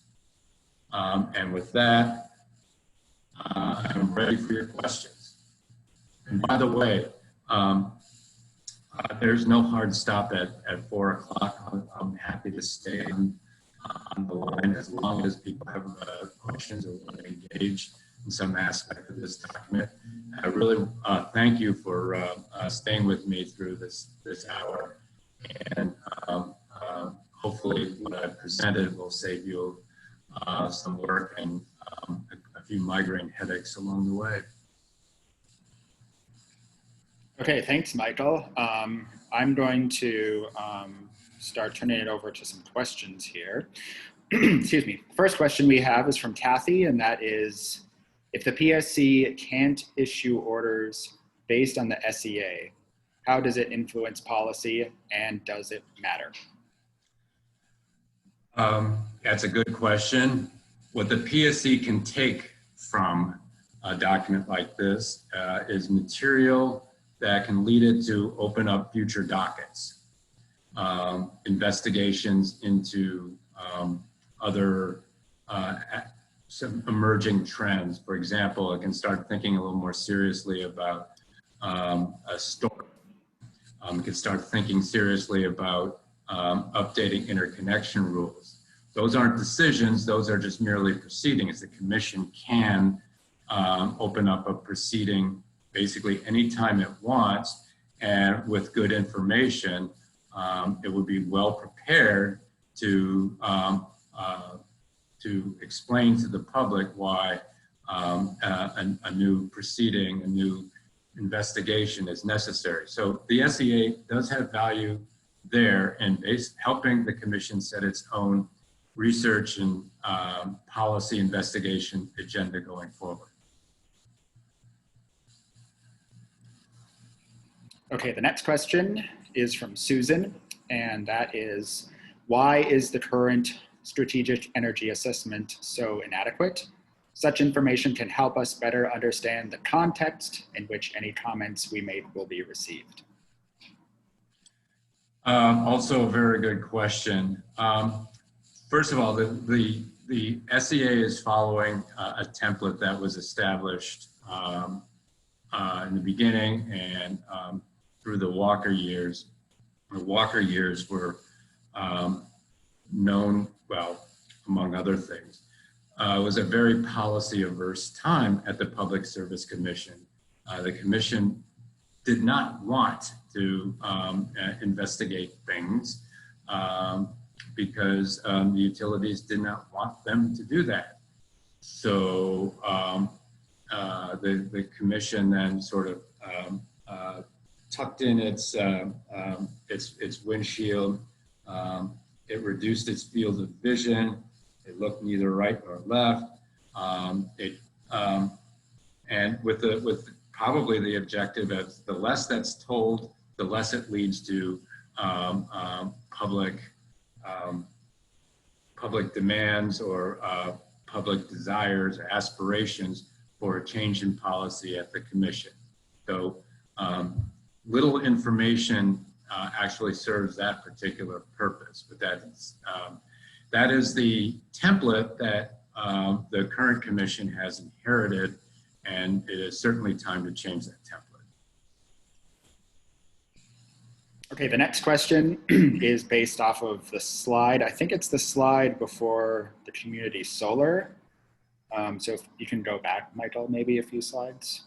And with that, I'm ready for your questions. And by the way, there's no hard stop at 4 o'clock. I'm happy to stay on the line as long as people have questions or want to engage in some aspect of this document. I really thank you for staying with me through this hour. And hopefully what I've presented will save you some work and a few migraine headaches along the way. Okay, thanks, Michael. I'm going to start turning it over to some questions here. Excuse me. First question we have is from Kathy, and that is, if the PSC can't issue orders based on the SEA, how does it influence policy and does it matter? That's a good question. What the PSC can take from a document like this is material that can lead it to open up future dockets, investigations into other some emerging trends. For example, it can start thinking a little more seriously about a storage. It can start thinking seriously about updating interconnection rules. Those aren't decisions, those are just merely proceedings. The commission can open up a proceeding basically anytime it wants, and with good information, it would be well prepared to explain to the public why a new proceeding, a new investigation is necessary. So the SEA does have value there in helping the commission set its own research and policy investigation agenda going forward. Okay, the next question is from Susan, and that is, why is the current strategic energy assessment so inadequate? Such information can help us better understand the context in which any comments we make will be received. Also a very good question. First of all, the SEA is following a template that was established in the beginning and through the Walker years. The Walker years were known, well, among other things, was a very policy-averse time at the Public Service Commission. The commission did not want to investigate things because the utilities did not want them to do that. So the commission then sort of tucked in its windshield. It reduced its field of vision. It looked neither right nor left. And with probably the objective of the less that's told, the less it leads to public demands or public desires or aspirations for a change in policy at the commission. So little information actually serves that particular purpose, but that is the template that the current commission has inherited, and it is certainly time to change that template. Okay, the next question is based off of the slide. I think it's the slide before the community solar. So if you can go back, Michael, maybe a few slides.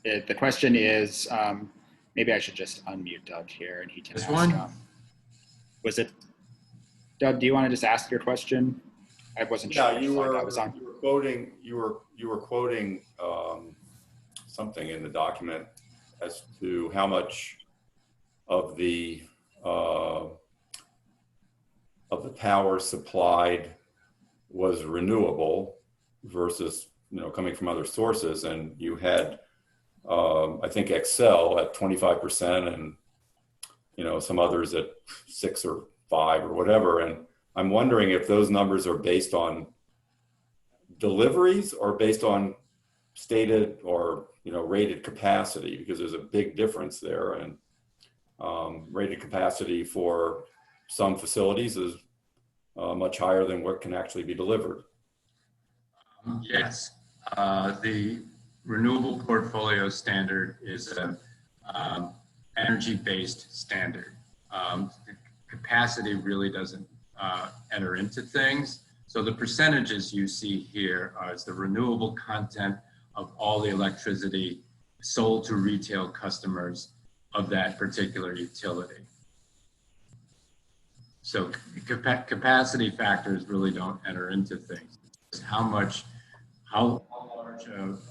The question is, maybe I should just unmute Doug here and he can ask. Was it, Doug, do you want to just ask your question? I wasn't sure. Yeah, you were quoting something in the document as to how much of the power supplied was renewable versus coming from other sources, and you had I think Excel at 25% and some others at 6 or 5 or whatever. And I'm wondering if those numbers are based on deliveries or based on stated or rated capacity, because there's a big difference there. And rated capacity for some facilities is much higher than what can actually be delivered. Yes, the Renewable Portfolio Standard is an energy-based standard. Capacity really doesn't enter into things. So the percentages you see here is the renewable content of all the electricity sold to retail customers of that particular utility. So capacity factors really don't enter into things. It's how large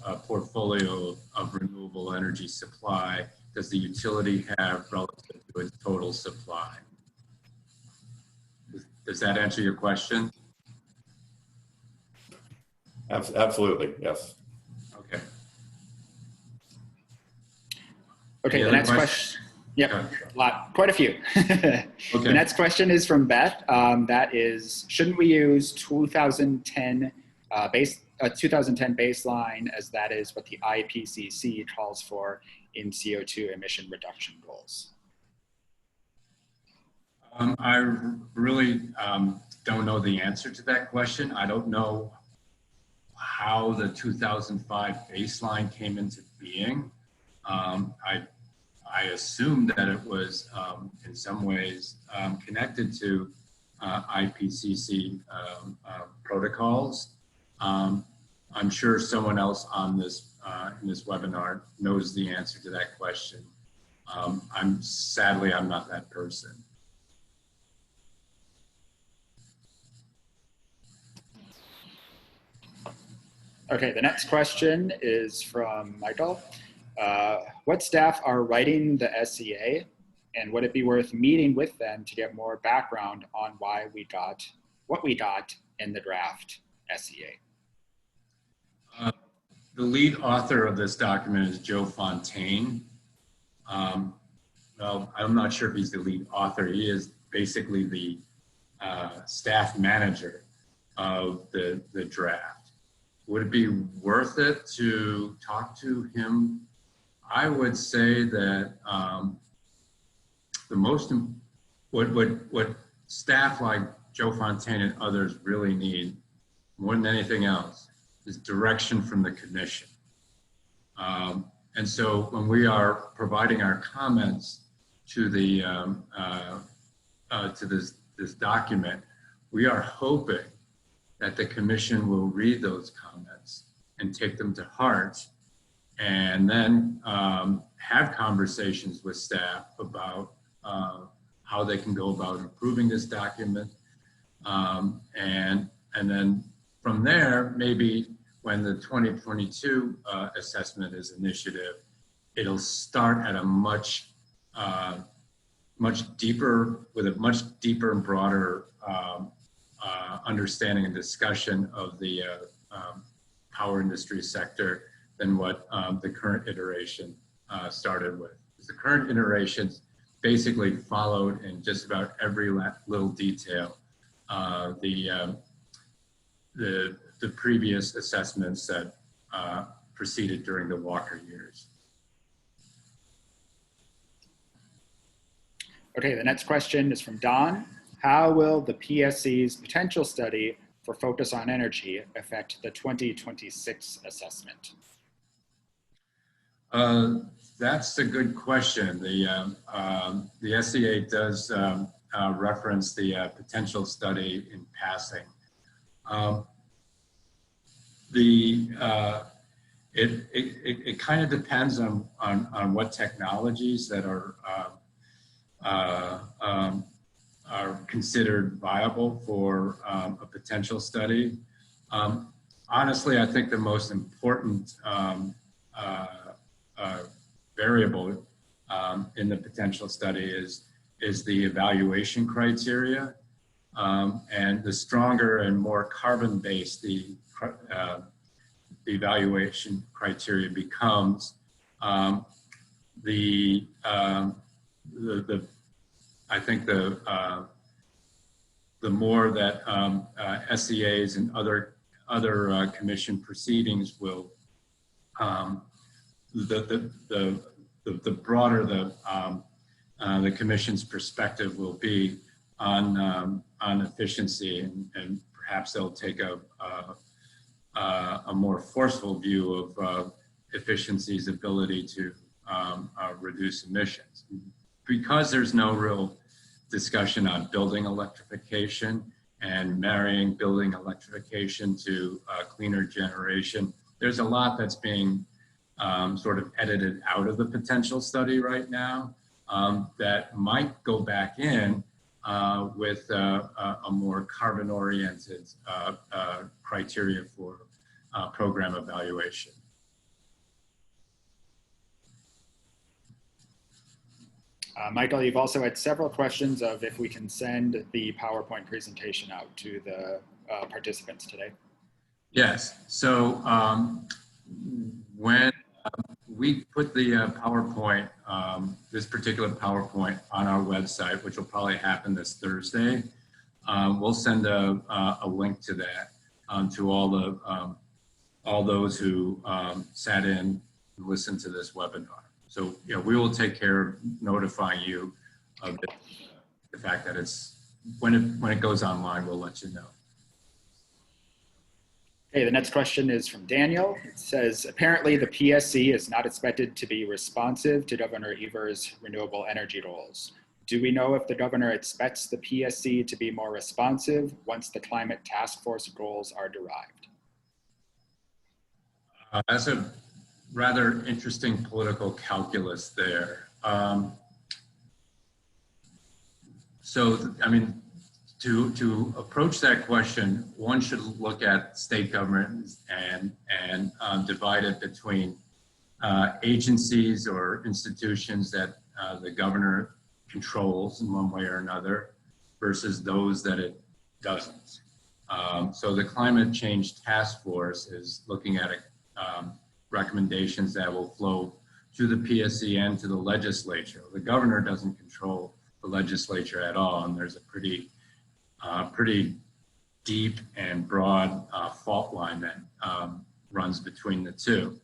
a portfolio of renewable energy supply does the utility have relative to its total supply? Does that answer your question? Absolutely, yes. Okay, the next question. Yep, quite a few. Okay. The next question is from Beth. That is, shouldn't we use 2010 2010 baseline, as that is what the IPCC calls for in CO2 emission reduction goals? I really don't know the answer to that question. I don't know how the 2005 baseline came into being. I assume that it was in some ways connected to IPCC protocols. I'm sure someone else on this in this webinar knows the answer to that question. Sadly, I'm not that person. Okay, the next question is from Michael. What staff are writing the SEA, and would it be worth meeting with them to get more background on why we got what we got in the draft SEA? The lead author of this document is Joe Fontaine. Well, I'm not sure if he's the lead author. He is basically the staff manager of the draft. Would it be worth it to talk to him? I would say that what staff like Joe Fontaine and others really need more than anything else is direction from the commission. And so when we are providing our comments to the to this document, we are hoping that the commission will read those comments and take them to heart, and then have conversations with staff about how they can go about improving this document. And then from there, maybe when the 2022 assessment is initiative, it'll start at a much deeper and broader understanding and discussion of the power industry sector than what the current iteration started with. The current iterations basically followed in just about every little detail the previous assessments that proceeded during the Walker years. Okay, the next question is from Don. How will the PSC's potential study for focus on energy affect the 2026 assessment? That's a good question. The SEA does reference the potential study in passing. It kind of depends on what technologies that are considered viable for a potential study. Honestly, I think the most important variable in the potential study is the evaluation criteria. And the stronger and more carbon-based the evaluation criteria becomes, I think the more that SEAs and other commission proceedings will, the broader the commission's perspective will be on efficiency, and perhaps they'll take a more forceful view of efficiency's ability to reduce emissions. Because there's no real discussion on building electrification and marrying building electrification to cleaner generation, there's a lot that's being sort of edited out of the potential study right now that might go back in with a more carbon-oriented criteria for program evaluation. Michael, you've also had several questions of if we can send the PowerPoint presentation out to the participants today. Yes. So when we put the PowerPoint, this particular PowerPoint on our website, which will probably happen this Thursday. We'll send a link to that to all those who sat in and listened to this webinar. So, we will take care of notifying you of the fact that when it goes online, we'll let you know. Okay, the next question is from Daniel. It says, apparently the PSC is not expected to be responsive to Governor Evers' renewable energy goals. Do we know if the governor expects the PSC to be more responsive once the climate task force goals are derived? That's a rather interesting political calculus there. To approach that question, one should look at state governments and divide it between agencies or institutions that the governor controls in one way or another versus those that it doesn't. So the Climate Change Task Force is looking at recommendations that will flow to the PSC and to the legislature. The governor doesn't control the legislature at all, and there's a pretty deep and broad fault line that runs between the two.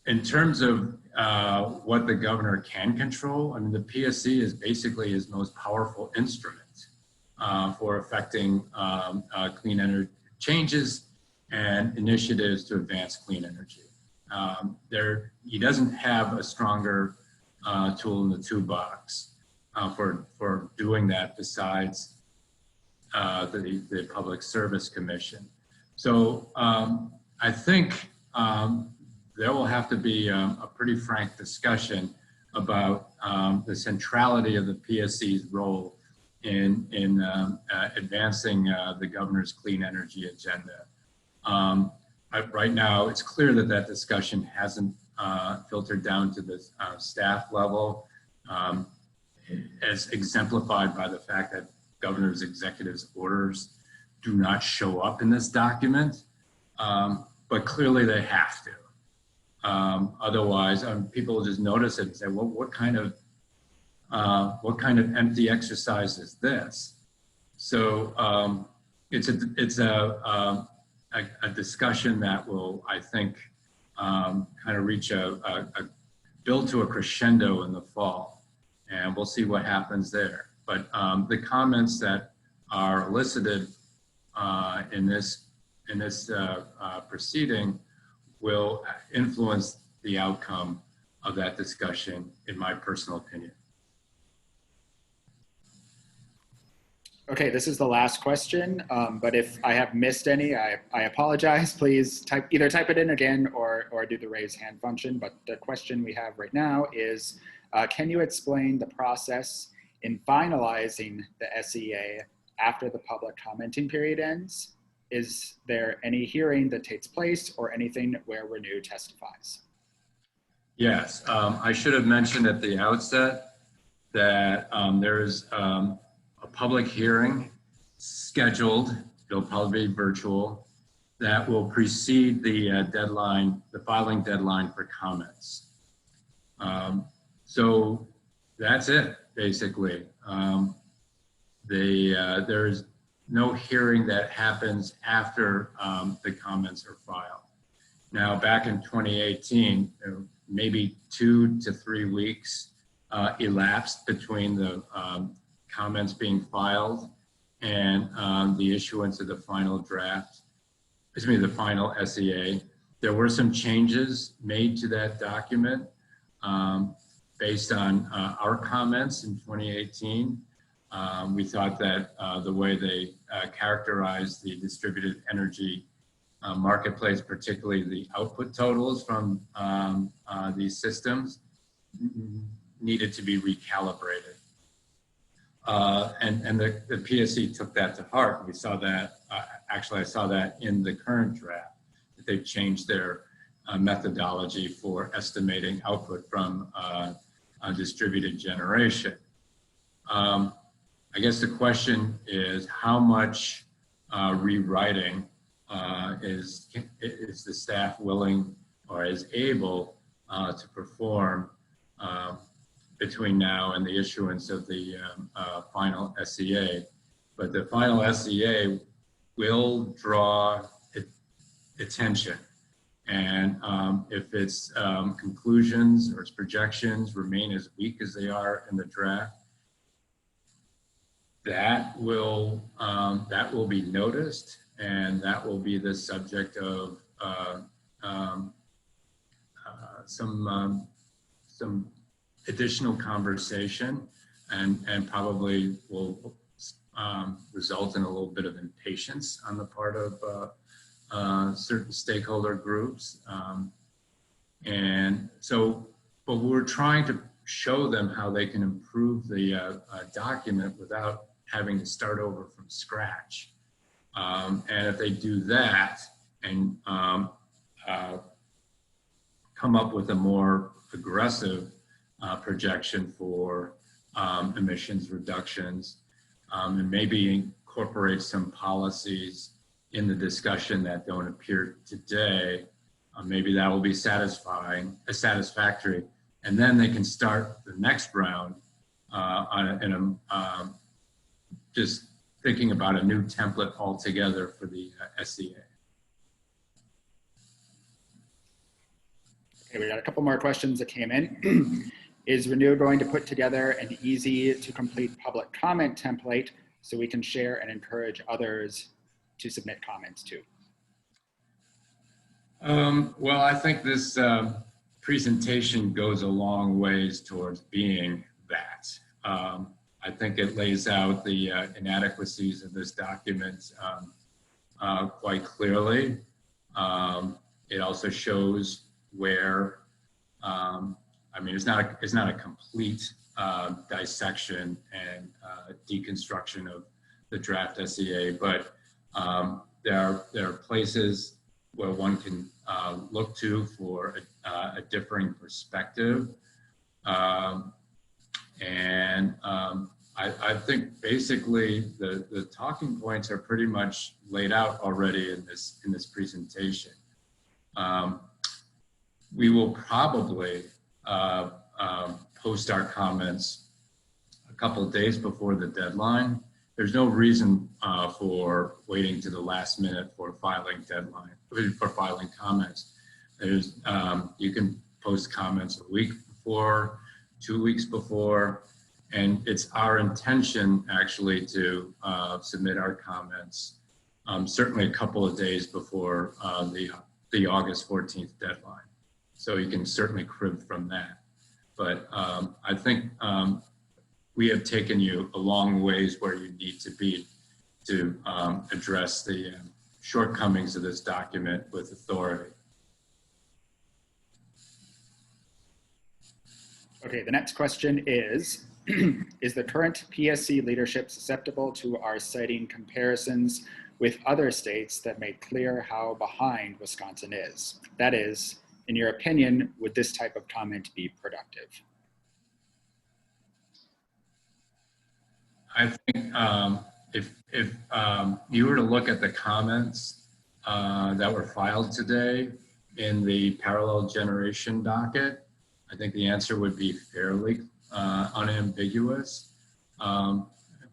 In terms of what the governor can control, I mean, the PSC is basically his most powerful instrument for affecting clean energy changes and initiatives to advance clean energy. He doesn't have a stronger tool in the toolbox for doing that besides the Public Service Commission. So I think there will have to be a pretty frank discussion about the centrality of the PSC's role in advancing the governor's clean energy agenda. Right now, it's clear that discussion hasn't filtered down to the staff level, as exemplified by the fact that governor's executive's orders do not show up in this document, but clearly they have to. Otherwise, people will just notice it and say, well, what kind of empty exercise is this? So it's a discussion that will, I think, kind of reach build to a crescendo in the fall, and we'll see what happens there. But the comments that are elicited in this proceeding will influence the outcome of that discussion, in my personal opinion. Okay, this is the last question, but if I have missed any, I apologize. Please either type it in again or do the raise hand function. But the question we have right now is, can you explain the process in finalizing the SEA after the public commenting period ends? Is there any hearing that takes place or anything where Renew testifies? Yes, I should have mentioned at the outset that there is a public hearing scheduled. It'll probably be virtual, that will precede the deadline, the filing deadline for comments. So that's it, basically. There's no hearing that happens after the comments are filed. Now, back in 2018, maybe 2 to 3 weeks elapsed between the comments being filed and the issuance of the final draft, the final SEA. There were some changes made to that document based on our comments in 2018. We thought that the way they characterized the distributed energy marketplace, particularly the output totals from these systems, needed to be recalibrated. And the PSC took that to heart. We saw that, actually I saw that in the current draft, that they've changed their methodology for estimating output from distributed generation. I guess the question is, how much rewriting is the staff willing or is able to perform between now and the issuance of the final SEA. But the final SEA will draw attention. And if its conclusions or its projections remain as weak as they are in the draft, that will be noticed, and that will be the subject of some additional conversation, and probably will result in a little bit of impatience on the part of certain stakeholder groups. And so, but we're trying to show them how they can improve the document without having to start over from scratch. And if they do that and come up with a more aggressive projection for emissions reductions, and maybe incorporate some policies in the discussion that don't appear today, maybe that will be satisfactory. And then they can start the next round just thinking about a new template altogether for the SEA. Okay, we got a couple more questions that came in. Is Renew going to put together an easy to complete public comment template so we can share and encourage others to submit comments to? Well, I think this presentation goes a long ways towards being that. I think it lays out the inadequacies of this document quite clearly. It also shows where, I mean, it's not a complete dissection and deconstruction of the draft SEA, but there are places where one can look to for a differing perspective. I think basically the talking points are pretty much laid out already in this presentation. We will probably post our comments a couple of days before the deadline. There's no reason for waiting to the last minute for filing comments. You can post comments a week before, 2 weeks before, and it's our intention actually to submit our comments certainly a couple of days before the August 14th deadline. So you can certainly crib from that. But I think we have taken you a long ways where you need to be to address the shortcomings of this document with authority. Okay, the next question is, is the current PSC leadership susceptible to our citing comparisons with other states that make clear how behind Wisconsin is? That is, in your opinion, would this type of comment be productive? I think if you were to look at the comments that were filed today in the parallel generation docket, I think the answer would be fairly unambiguous,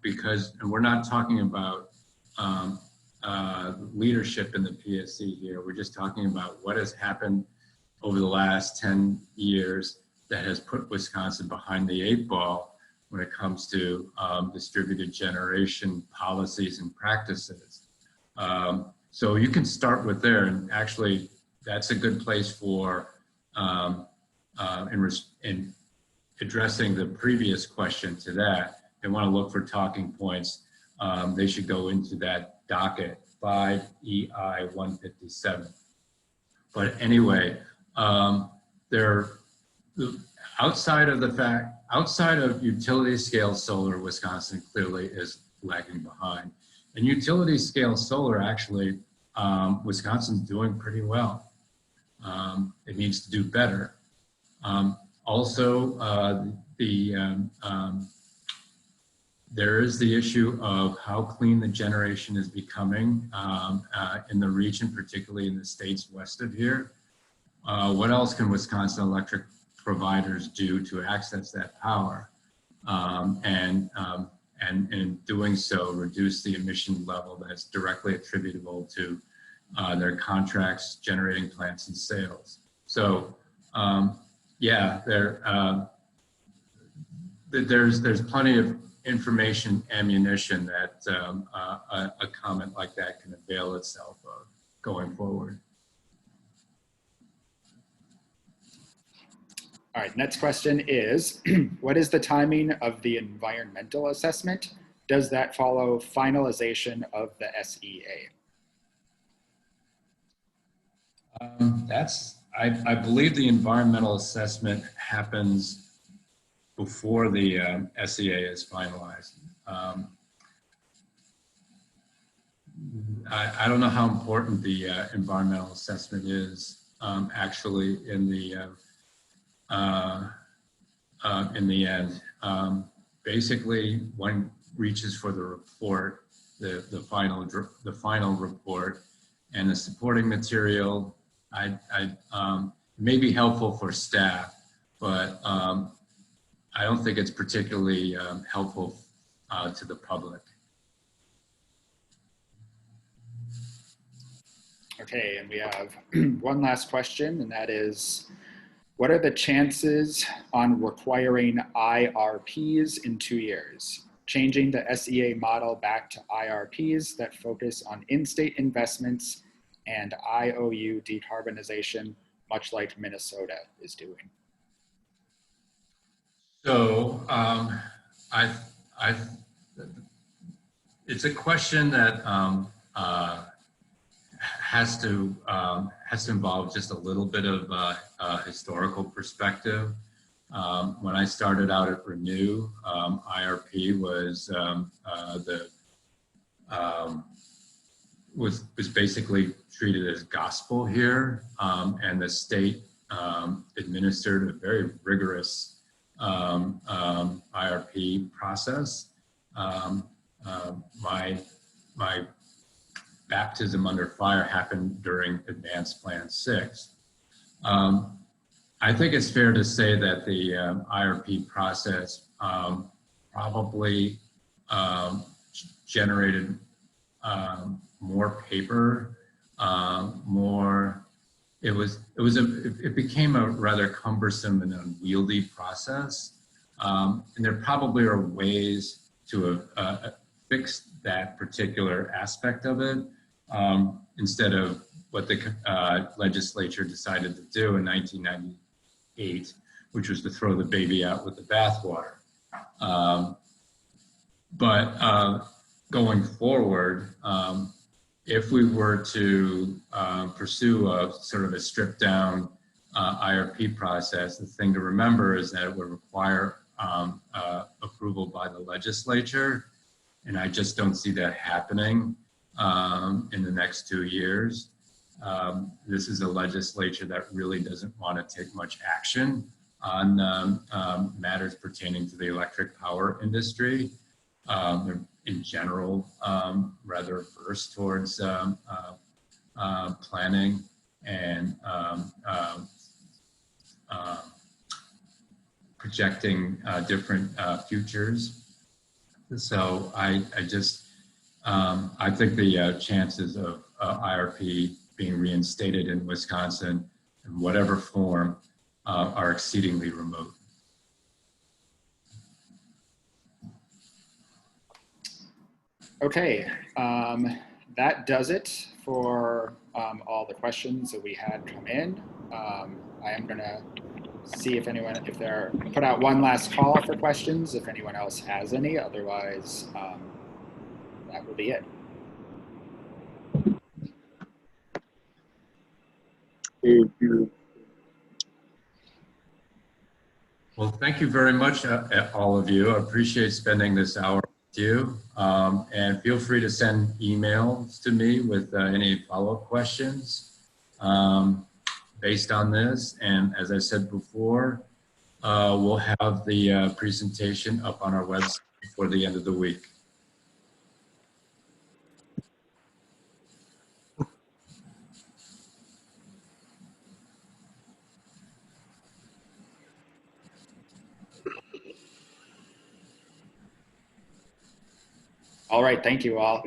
because, and we're not talking about leadership in the PSC here. We're just talking about what has happened over the last 10 years that has put Wisconsin behind the 8 ball when it comes to distributed generation policies and practices. So you can start with there, and actually that's a good place for in addressing the previous question to that. They want to look for talking points. They should go into that docket 5 EI 157. But anyway, outside of utility scale solar, Wisconsin clearly is lagging behind. And utility scale solar, actually, Wisconsin's doing pretty well. It needs to do better. Also, there is the issue of how clean the generation is becoming in the region, particularly in the states west of here. what else can Wisconsin electric providers do to access that power? And in doing so, reduce the emission level that's directly attributable to their contracts, generating plants, and sales. So, yeah, there's plenty of information ammunition that a comment like that can avail itself of going forward. All right, next question is, what is the timing of the environmental assessment? Does that follow finalization of the SEA? I believe the environmental assessment happens before the SEA is finalized. I don't know how important the environmental assessment is actually in the end. Basically, one reaches for the report, the final report, and the supporting material. It may be helpful for staff, but I don't think it's particularly helpful to the public. Okay, and we have one last question, and that is, what are the chances on requiring IRPs in 2 years? Changing the SEA model back to IRPs that focus on in-state investments and IOU decarbonization, much like Minnesota is doing. So it's a question that has to involve just a little bit of historical perspective. When I started out at Renew, IRP was basically treated as gospel here, and the state administered a very rigorous IRP process. My baptism under fire happened during Advanced Plan 6. I think it's fair to say that the IRP process probably generated more paper, it became a rather cumbersome and unwieldy process. And there probably are ways to fix that particular aspect of it, instead of what the legislature decided to do in 1998, which was to throw the baby out with the bathwater. But going forward, if we were to pursue a sort of a stripped down IRP process, the thing to remember is that it would require approval by the legislature. And I just don't see that happening in the next 2 years. This is a legislature that really doesn't want to take much action on matters pertaining to the electric power industry. They're in general rather averse towards planning and projecting different futures. So I think the chances of IRP being reinstated in Wisconsin in whatever form are exceedingly remote. Okay, that does it for all the questions that we had come in. I am gonna see if anyone, put out one last call for questions, if anyone else has any, otherwise that will be it. Well, thank you very much, all of you. I appreciate spending this hour with you. And feel free to send emails to me with any follow-up questions based on this. And as I said before, we'll have the presentation up on our website before the end of the week. All right, thank you all.